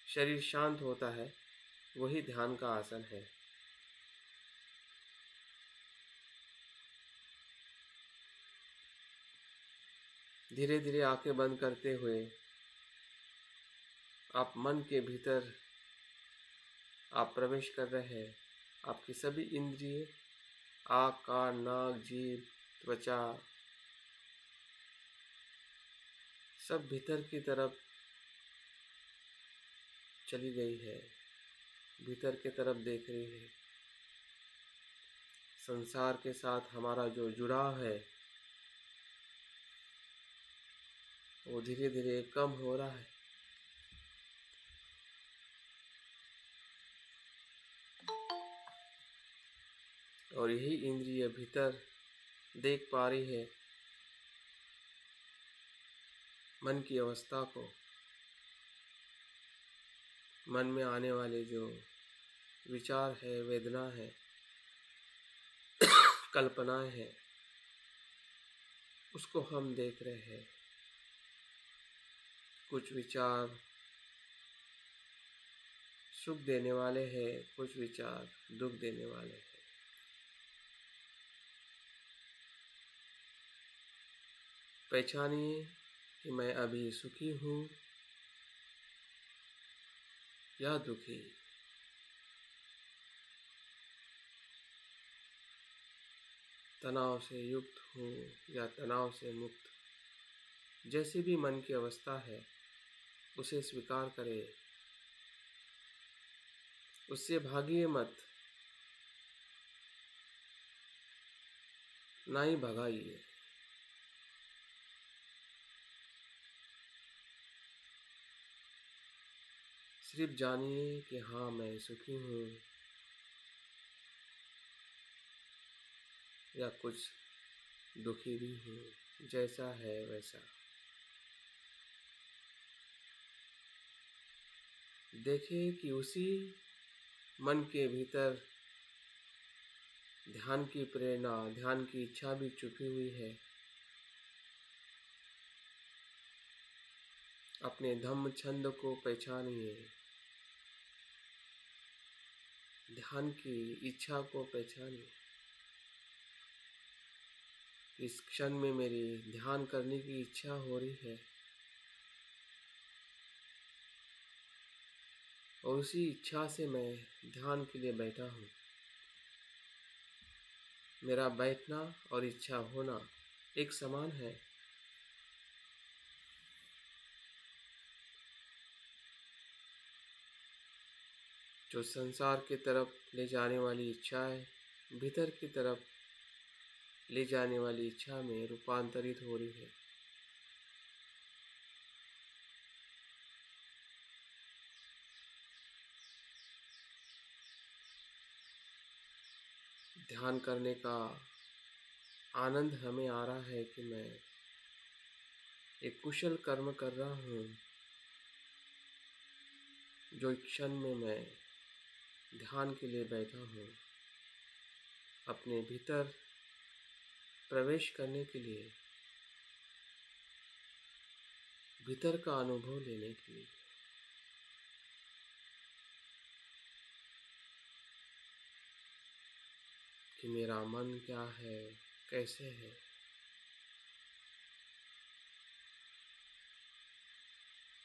Speaker 1: शरीर शांत होता है, वही ध्यान का आसन है। धीरे धीरे आंखें बंद करते हुए आप मन के भीतर आप प्रवेश कर रहे हैं। आपकी सभी इंद्रिय, आँख, कान, नाक, जीभ, त्वचा, सब भीतर की तरफ चली गई है, भीतर की तरफ देख रही है। संसार के साथ हमारा जो जुड़ाव है वो धीरे धीरे कम हो रहा है। और यही इंद्रिय भीतर देख पा रही है मन की अवस्था को, मन में आने वाले जो विचार है, वेदना है, कल्पनाएं हैं, उसको हम देख रहे हैं। कुछ विचार सुख देने वाले हैं, कुछ विचार दुख देने वाले हैं। पहचानिए कि मैं अभी सुखी हूँ या दुखी। तनाव से युक्त हूँ या तनाव से मुक्त। जैसी भी मन की अवस्था है, उसे स्वीकार करें, उससे भागिए मत, ना ही भगाइए। सिर्फ जानिए कि हाँ, मैं सुखी हूँ या कुछ दुखी भी हूँ, जैसा है वैसा। देखिए कि उसी मन के भीतर ध्यान की प्रेरणा, ध्यान की इच्छा भी छुपी हुई है। अपने धम्म छंद को पहचानिए, ध्यान की इच्छा को पहचानिए। इस क्षण में मेरी ध्यान करने की इच्छा हो रही है, और उसी इच्छा से मैं ध्यान के लिए बैठा हूँ। मेरा बैठना और इच्छा होना एक समान है। जो संसार की तरफ ले जाने वाली इच्छाएं भीतर की तरफ ले जाने वाली इच्छा में रूपांतरित हो रही है। ध्यान करने का आनंद हमें आ रहा है कि मैं एक कुशल कर्म कर रहा हूँ, जो एक क्षण में मैं ध्यान के लिए बैठा हूँ, अपने भीतर प्रवेश करने के लिए, भीतर का अनुभव लेने के लिए। कि मेरा मन क्या है, कैसे है,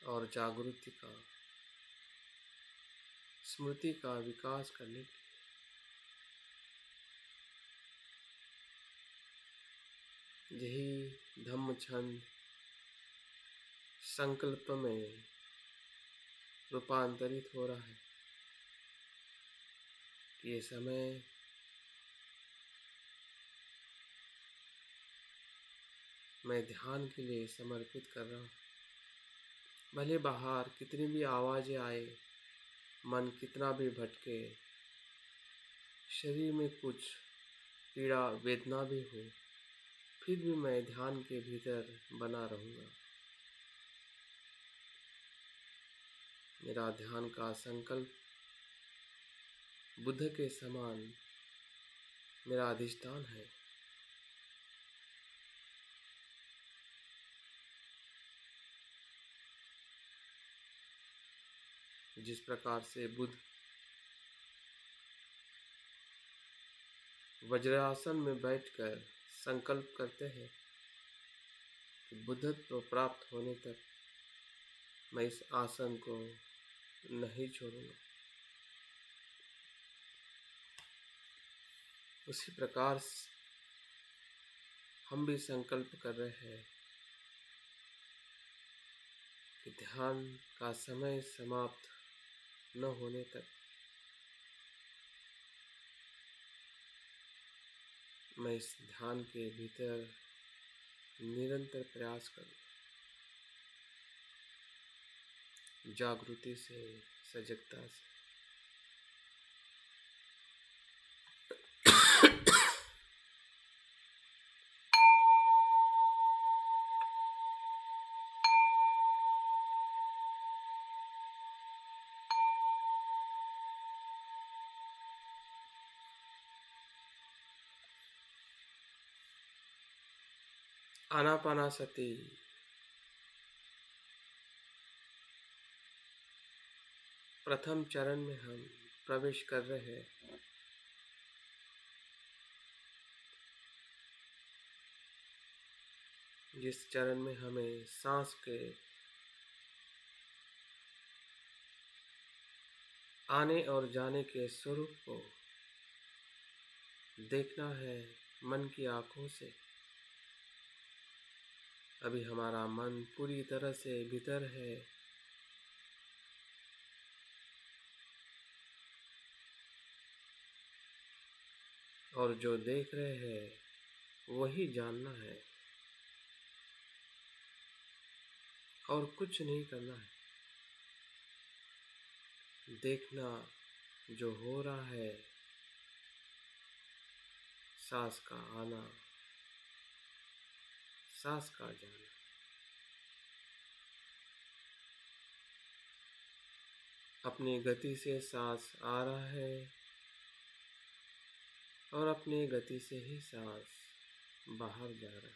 Speaker 1: और जागृति का, स्मृति का विकास करने के लिए यही धम्म छंद संकल्प में रूपांतरित हो रहा है कि ये समय मैं ध्यान के लिए समर्पित कर रहा हूँ। भले बाहर कितनी भी आवाज़ें आए, मन कितना भी भटके, शरीर में कुछ पीड़ा वेदना भी हो, फिर भी मैं ध्यान के भीतर बना रहूँगा। मेरा ध्यान का संकल्प बुद्ध के समान मेरा अधिष्ठान है। जिस प्रकार से बुद्ध वज्रासन में बैठकर संकल्प करते हैं कि बुद्धत्व प्राप्त होने तक मैं इस आसन को नहीं छोड़ूंगा, उसी प्रकार हम भी संकल्प कर रहे हैं कि ध्यान का समय समाप्त न होने तक मैं इस ध्यान के भीतर निरंतर प्रयास करूं, जागृति से, सजगता से। आनापानासति प्रथम चरण में हम प्रवेश कर रहे हैं। जिस चरण में हमें सांस के आने और जाने के स्वरूप को देखना है मन की आंखों से। अभी हमारा मन पूरी तरह से भीतर है, और जो देख रहे हैं वही जानना है और कुछ नहीं करना है। देखना जो हो रहा है, सांस का आना, सांस का जाना। अपनी गति से सांस आ रहा है और अपनी गति से ही सांस बाहर जा रहा है।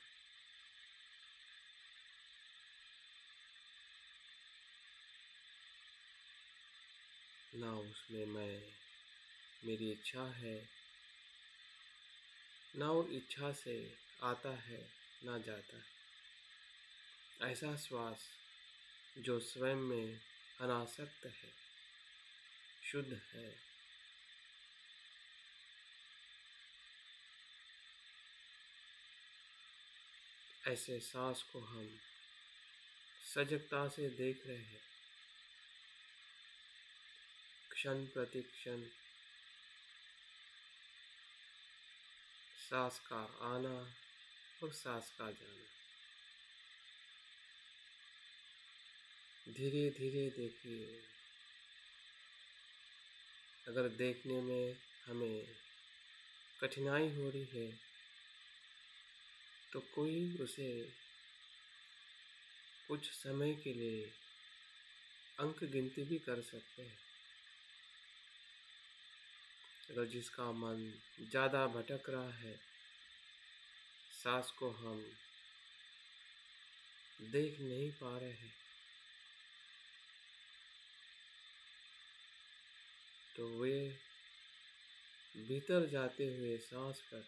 Speaker 1: ना उसमें मेरी इच्छा है, ना वो इच्छा से आता है ना जाता है। ऐसा श्वास जो स्वयं में अनासक्त है, शुद्ध है, ऐसे सांस को हम सजगता से देख रहे हैं। क्षण प्रति क्षण सांस का आना और सांस का जाना। धीरे धीरे देखिए। अगर देखने में हमें कठिनाई हो रही है तो कोई उसे कुछ समय के लिए अंक गिनती भी कर सकते हैं। अगर जिसका मन ज़्यादा भटक रहा है, सांस को हम देख नहीं पा रहे हैं, तो वे भीतर जाते हुए सांस पर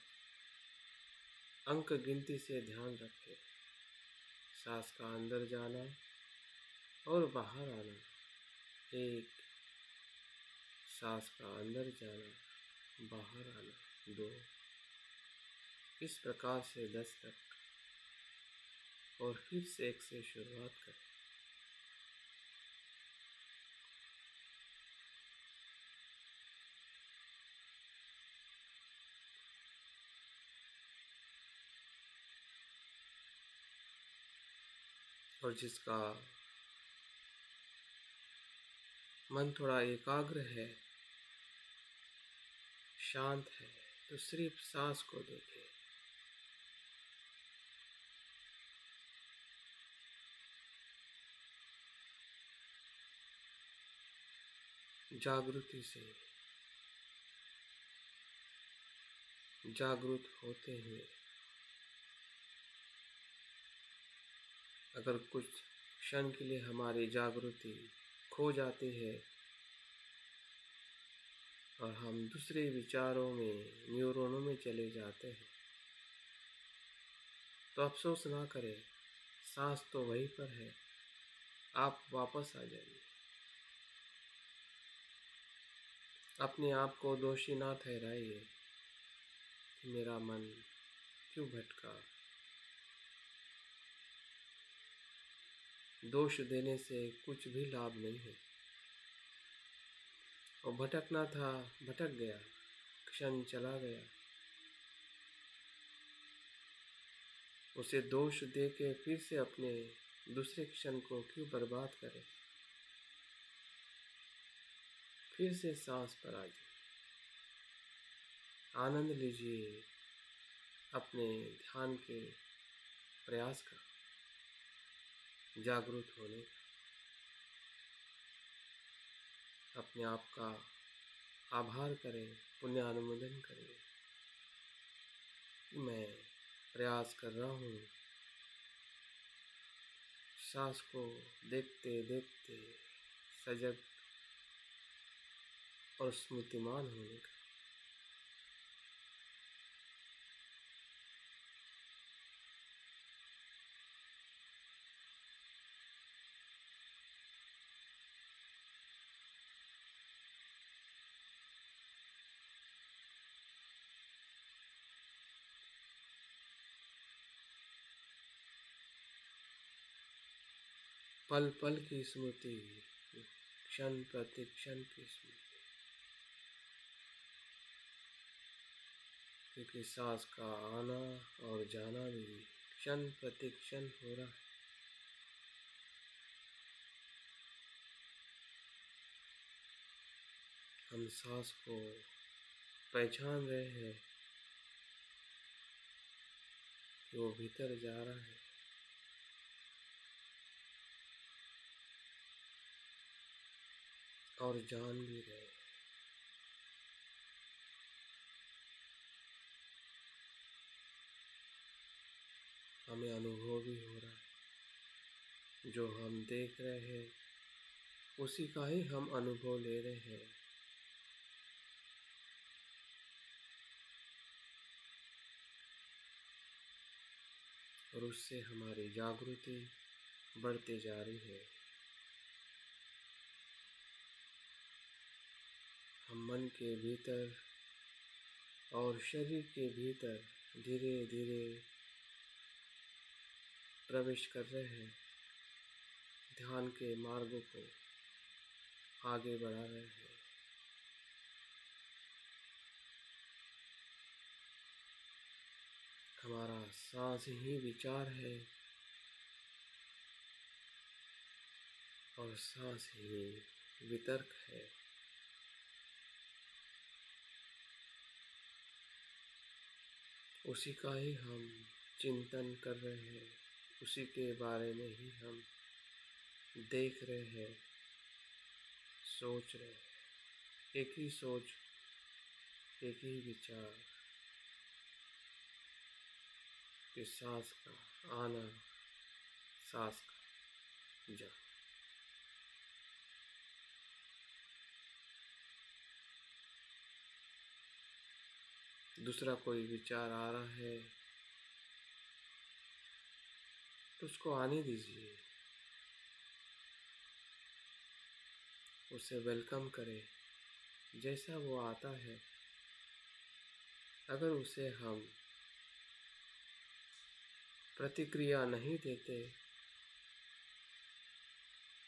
Speaker 1: अंक गिनती से ध्यान रखें। सांस का अंदर जाना और बाहर आना, 1, सांस का अंदर जाना, बाहर आना, 2, इस प्रकार से 10 तक, और फिर से 1 से शुरुआत करें। और जिसका मन थोड़ा एकाग्र है, शांत है, तो सिर्फ सांस को देखें। जागृति से, जागृत होते हुए। अगर कुछ क्षण के लिए हमारी जागृति खो जाती है और हम दूसरे विचारों में, न्यूरॉनों में चले जाते हैं, तो अफसोस ना करें, सांस तो वहीं पर है, आप वापस आ जाइए। अपने आप को दोषी ना ठहराइए कि मेरा मन क्यों भटका। दोष देने से कुछ भी लाभ नहीं है। और भटकना था, भटक गया, क्षण चला गया, उसे दोष दे के फिर से अपने दूसरे क्षण को क्यों बर्बाद करें। फिर से सांस पर आ जाइए, आनंद लीजिए अपने ध्यान के प्रयास का, जागरूक होने का। अपने आप का आभार करें, पुण्यानुमोदन करें। मैं प्रयास कर रहा हूँ सांस को देखते देखते सजग और स्मृतिमान होने का। पल पल की स्मृति, क्षण प्रति क्षण की स्मृति, क्योंकि सांस का आना और जाना भी क्षण प्रति क्षण हो रहा है। हम सांस को पहचान रहे हैं कि वो भीतर जा रहा है, और जान भी रहे हैं। हमें अनुभव भी हो रहा है, जो हम देख रहे हैं उसी का ही हम अनुभव ले रहे हैं। और उससे हमारी जागृति बढ़ते जा रही है। हम मन के भीतर और शरीर के भीतर धीरे धीरे प्रवेश कर रहे हैं, ध्यान के मार्गों को आगे बढ़ा रहे हैं। हमारा सांस ही विचार है और सांस ही वितर्क है। उसी का ही हम चिंतन कर रहे हैं, उसी के बारे में ही हम देख रहे हैं, सोच रहे हैं। एक ही सोच, एक ही विचार कि सांस का आना, सांस का जाना। दूसरा कोई विचार आ रहा है तो उसको आने दीजिए, उसे वेलकम करें जैसा वो आता है। अगर उसे हम प्रतिक्रिया नहीं देते,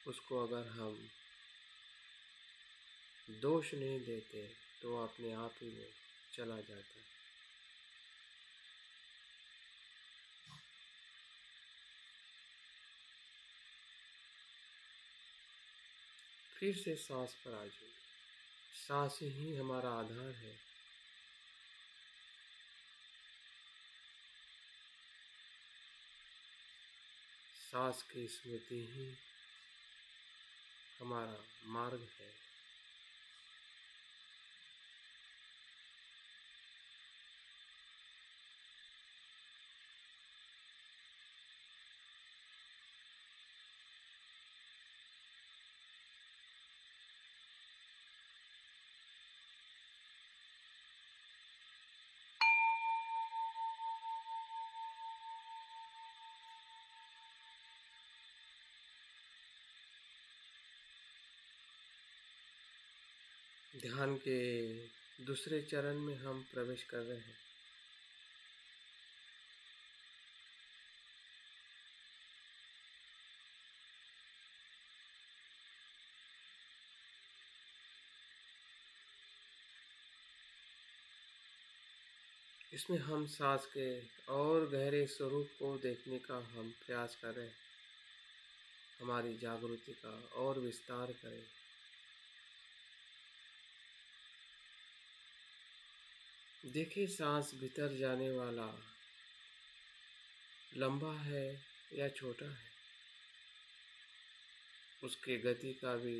Speaker 1: उसको अगर हम दोष नहीं देते, तो वो अपने आप ही में चला जाता है। फिर से सांस पर आ जाइए। सांस ही हमारा आधार है। सांस की स्मृति ही हमारा मार्ग है। ध्यान के दूसरे चरण में हम प्रवेश कर रहे हैं। इसमें हम सांस के और गहरे स्वरूप को देखने का हम प्रयास कर रहे हैं। हमारी जागृति का और विस्तार करें। देखिए, सांस भीतर जाने वाला लंबा है या छोटा है, उसके गति का भी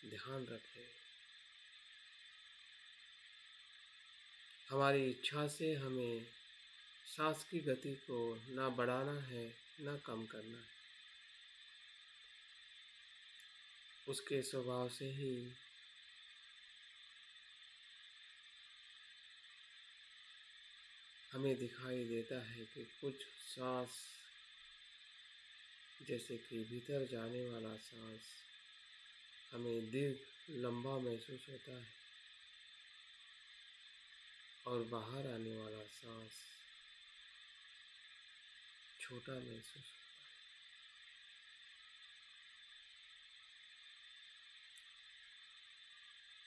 Speaker 1: ध्यान रखें। हमारी इच्छा से हमें सांस की गति को ना बढ़ाना है, ना कम करना है। उसके स्वभाव से ही हमें दिखाई देता है कि कुछ सांस, जैसे कि भीतर जाने वाला सांस, हमें दीर्घ लंबा महसूस होता है और बाहर आने वाला सांस छोटा महसूस होता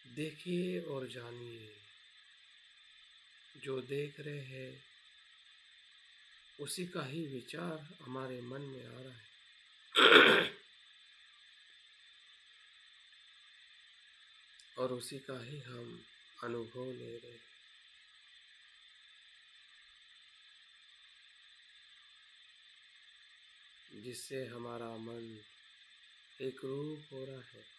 Speaker 1: है। देखिए और जानिए, जो देख रहे हैं उसी का ही विचार हमारे मन में आ रहा है और उसी का ही हम अनुभव ले रहे हैं। जिससे हमारा मन एक रूप हो रहा है।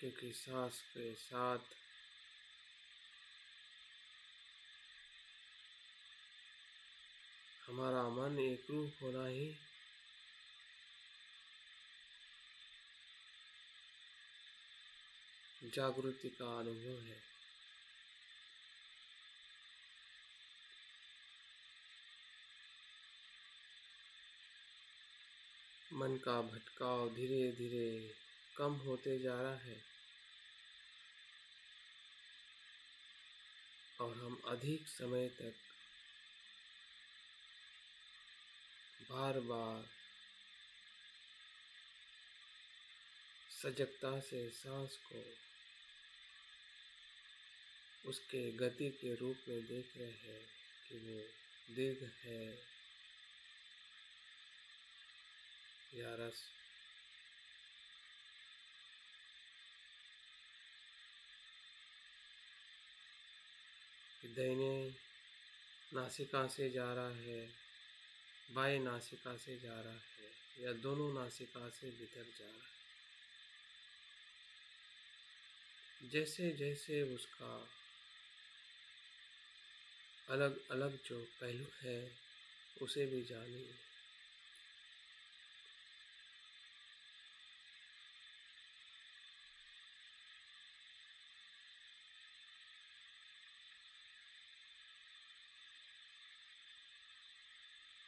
Speaker 1: क्योंकि सांस के साथ हमारा मन एक रूप होना ही जागृति का अनुभव है। मन का भटकाव धीरे धीरे कम होते जा रहा है और हम अधिक समय तक बार बार सजगता से सांस को उसके गति के रूप में देख रहे हैं कि वो दीर्घ है या रस। दाहिने नासिका से जा रहा है, बाएं नासिका से जा रहा है, या दोनों नासिका से भीतर जा रहा है। जैसे जैसे उसका अलग अलग जो पहलू है उसे भी जानिए।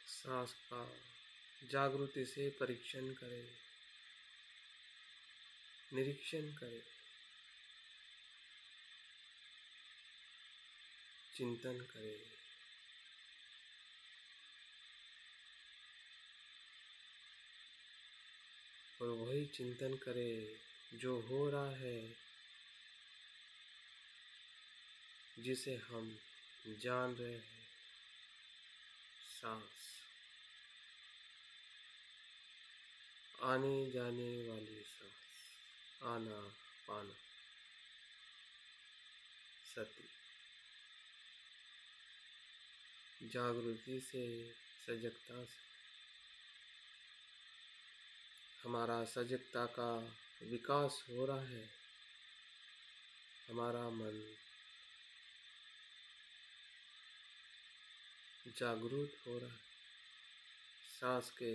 Speaker 1: सांस का जागृति से परीक्षण करें, निरीक्षण करें, चिंतन करें। और वही चिंतन करें जो हो रहा है, जिसे हम जान रहे हैं। सांस, आने जाने वाली सांस, आना पाना, सती, जागृति से, सजगता से। हमारा सजगता का विकास हो रहा है। हमारा मन जागरूक हो रहा है। सांस के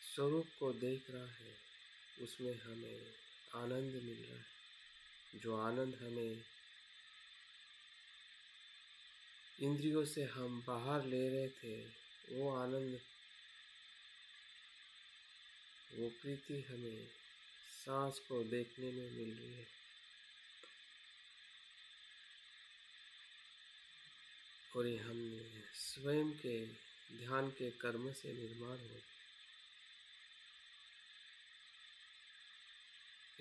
Speaker 1: स्वरूप को देख रहा है, उसमें हमें आनंद मिल रहा है। जो आनंद हमें इंद्रियों से हम बाहर ले रहे थे, वो आनंद, वो प्रीति हमें सांस को देखने में मिल रही है। और ये हमने स्वयं के ध्यान के कर्म से निर्माण हो।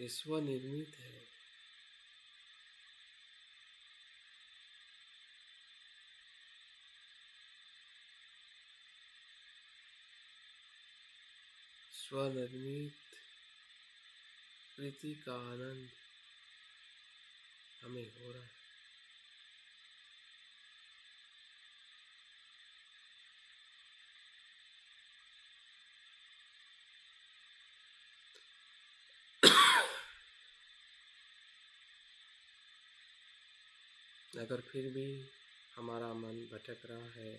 Speaker 1: ये स्वनिर्मित है। स्वनिर्मित प्रीति का आनंद हमें हो रहा है। अगर फिर भी हमारा मन भटक रहा है,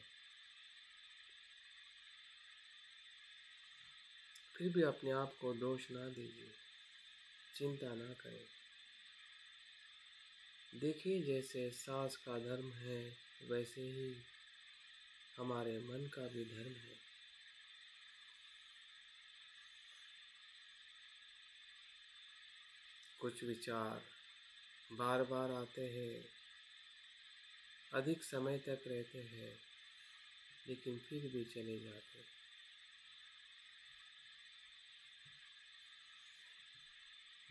Speaker 1: फिर भी अपने आप को दोष ना दीजिए, चिंता ना करें। देखिए, जैसे सांस का धर्म है, वैसे ही हमारे मन का भी धर्म है। कुछ विचार बार बार आते हैं, अधिक समय तक रहते हैं, लेकिन फिर भी चले जाते हैं।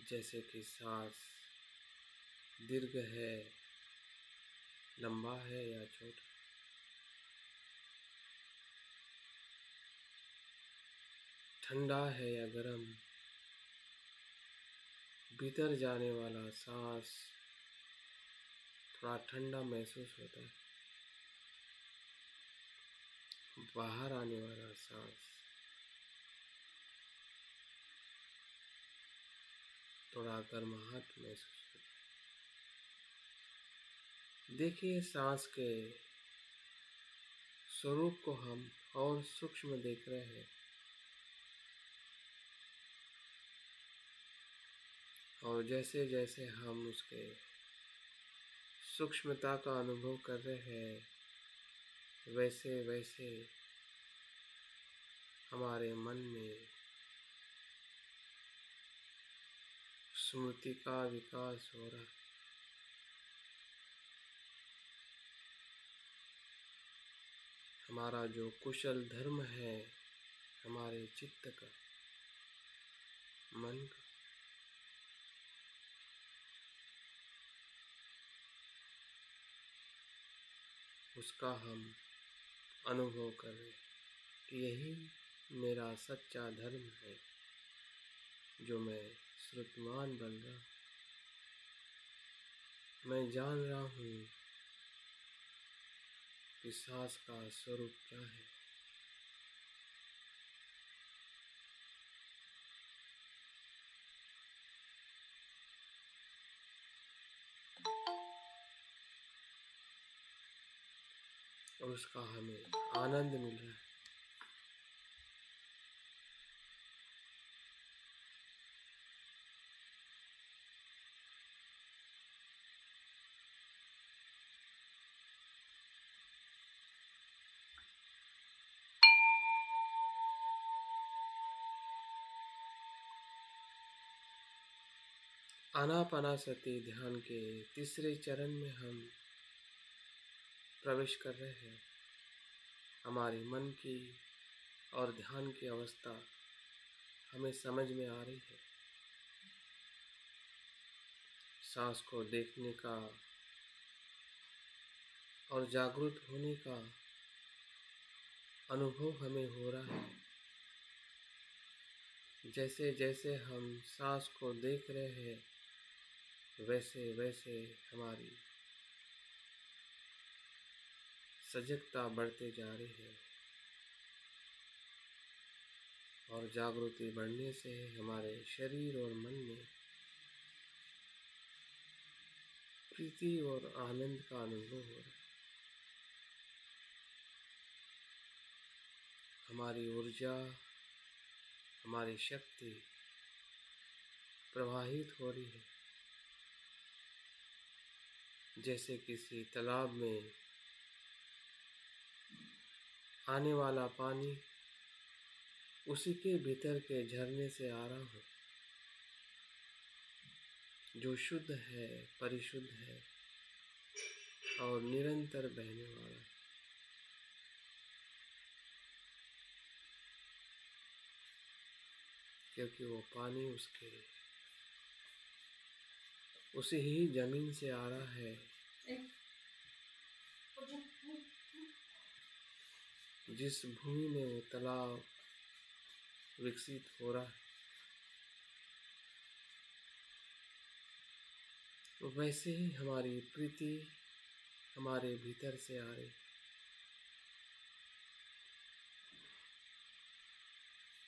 Speaker 1: जैसे कि सांस दीर्घ है, लंबा है या छोटा, ठंडा है या गर्म, भीतर जाने वाला सांस थोड़ा ठंडा महसूस होता है, बाहर आने वाला सांस थोड़ा गर्माहट महसूस होता है। देखिए, सांस के स्वरूप को हम और सूक्ष्म देख रहे हैं। और जैसे जैसे हम उसके सूक्ष्मता का अनुभव कर रहे हैं, वैसे वैसे हमारे मन में स्मृति का विकास हो रहा है। हमारा जो कुशल धर्म है, हमारे चित्त का, मन का, उसका हम अनुभव करें कि यही मेरा सच्चा धर्म है जो मैं श्रुतमान बन रहा। मैं जान रहा हूँ कि सांस का स्वरूप क्या है। और उसका हमें आनंद मिल रहा है। आनापानासति ध्यान के तीसरे चरण में हम प्रवेश कर रहे हैं। हमारी मन की और ध्यान की अवस्था हमें समझ में आ रही है। सांस को देखने का और जागरूक होने का अनुभव हमें हो रहा है। जैसे जैसे हम सांस को देख रहे हैं वैसे वैसे हमारी सजगता बढ़ते जा रही है और जागृति बढ़ने से हमारे शरीर और मन में प्रीति और आनंद का अनुभव हो रहा है। हमारी ऊर्जा, हमारी शक्ति प्रवाहित हो रही है। जैसे किसी तालाब में आने वाला पानी उसी के भीतर के झरने से आ रहा हो, जो शुद्ध है, परिशुद्ध है और निरंतर बहने वाला है। क्योंकि वो पानी उसके उसी ही जमीन से आ रहा है जिस भूमि में वो तालाब विकसित हो रहा है। वैसे ही हमारी प्रीति हमारे भीतर से आ रही,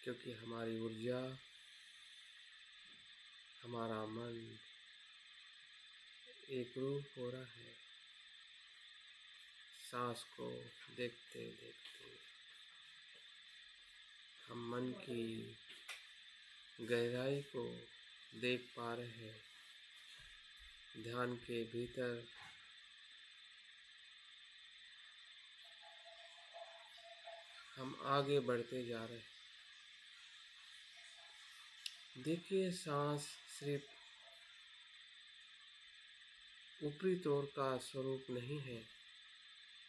Speaker 1: क्योंकि हमारी ऊर्जा, हमारा मन एक रूप हो रहा है। सांस को देखते देखते हम मन की गहराई को देख पा रहे हैं। ध्यान के भीतर हम आगे बढ़ते जा रहे हैं। देखिए, सांस सिर्फ ऊपरी तौर का स्वरूप नहीं है,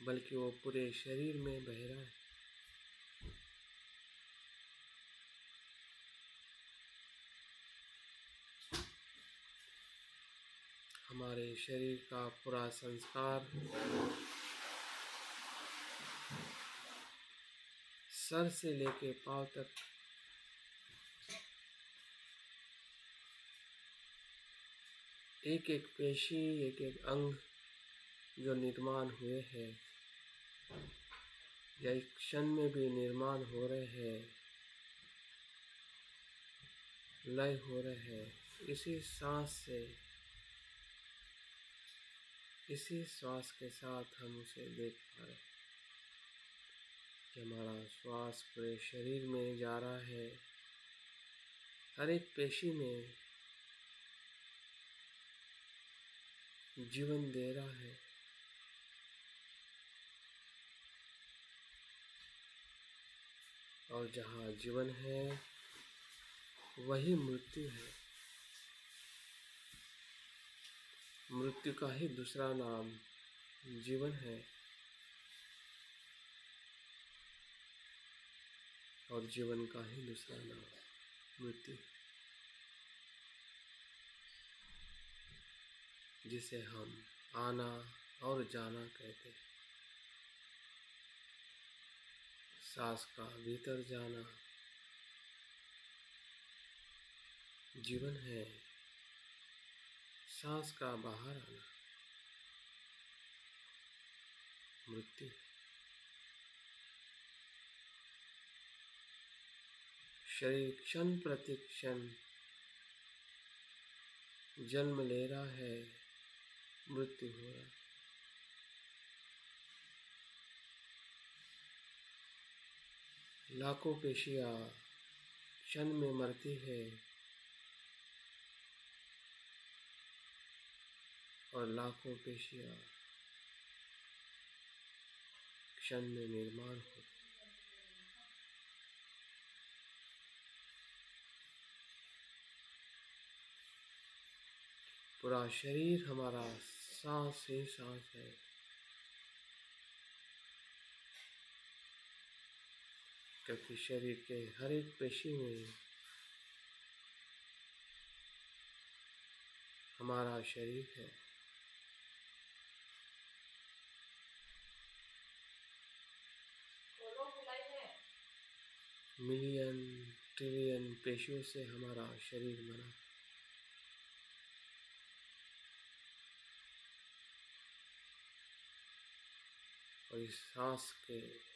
Speaker 1: बल्कि वो पूरे शरीर में बह रहा है। हमारे शरीर का पूरा संस्कार सर से लेके पांव तक एक एक पेशी, एक एक अंग जो निर्माण हुए हैं या एक क्षण में भी निर्माण हो रहे हैं, लय हो रहे हैं, इसी सांस से, इसी श्वास के साथ हम उसे देख पा रहे हैं कि हमारा श्वास पूरे शरीर में जा रहा है। हर एक पेशी में जीवन दे रहा है। और जहाँ जीवन है वही मृत्यु है। मृत्यु का ही दूसरा नाम जीवन है और जीवन का ही दूसरा नाम मृत्यु, जिसे हम आना और जाना कहते हैं। सांस का भीतर जाना जीवन है, सांस का बाहर आना मृत्यु है। शरीर क्षण प्रति क्षण जन्म ले रहा है, मृत्यु हो रहा है। लाखों पेशियां क्षण में मरती है और लाखों पेशियां क्षण में निर्माण होती। पूरा शरीर हमारा सांस ही सांस है। क्योंकि शरीर के हर एक पेशी में हमारा शरीर है। मिलियन ट्रिलियन पेशियों से हमारा शरीर बना। और इस सांस के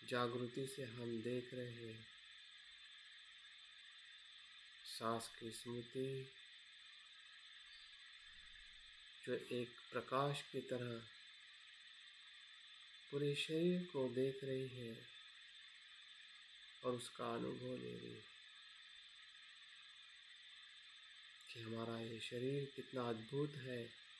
Speaker 1: जागृति से हम देख रहे हैं सांस की स्मृति जो एक प्रकाश की तरह पूरे शरीर को देख रही है और उसका अनुभव ले रही है कि हमारा ये शरीर कितना अद्भुत है।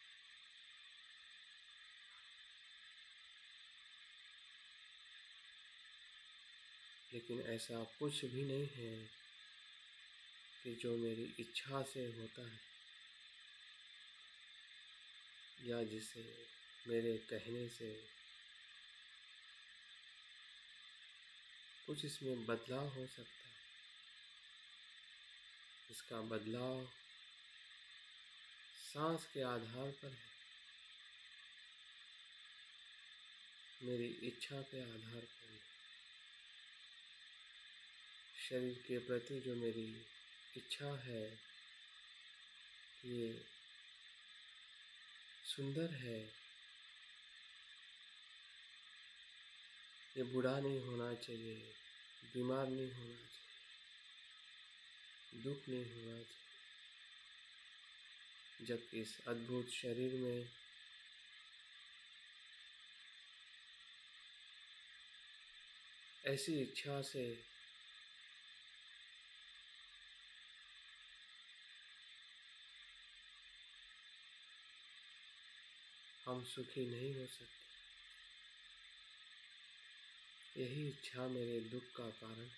Speaker 1: लेकिन ऐसा कुछ भी नहीं है कि जो मेरी इच्छा से होता है या जिसे मेरे कहने से कुछ इसमें बदलाव हो सकता है। इसका बदलाव सांस के आधार पर है, मेरी इच्छा के आधार पर है। शरीर के प्रति जो मेरी इच्छा है ये सुंदर है, ये बूढ़ा नहीं होना चाहिए, बीमार नहीं होना चाहिए, दुख नहीं होना चाहिए। जबकि इस अद्भुत शरीर में ऐसी इच्छा से हम सुखी नहीं हो सकते। यही इच्छा मेरे दुख का कारण है।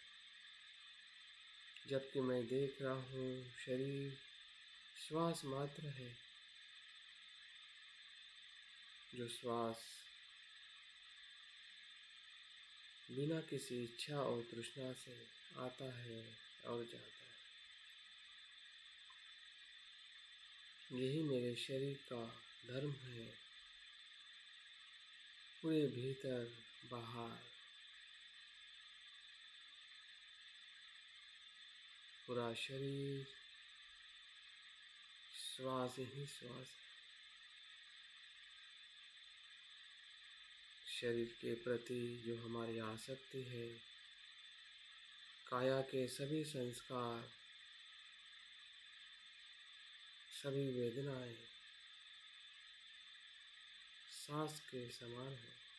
Speaker 1: जबकि मैं देख रहा हूँ शरीर श्वास मात्र है, जो श्वास बिना किसी इच्छा और तृष्णा से आता है और जाता है। यही मेरे शरीर का धर्म है। पूरे भीतर बाहर पूरा शरीर श्वास ही श्वास है। शरीर के प्रति जो हमारी आसक्ति है, काया के सभी संस्कार, सभी वेदनाएं सांस के समान है।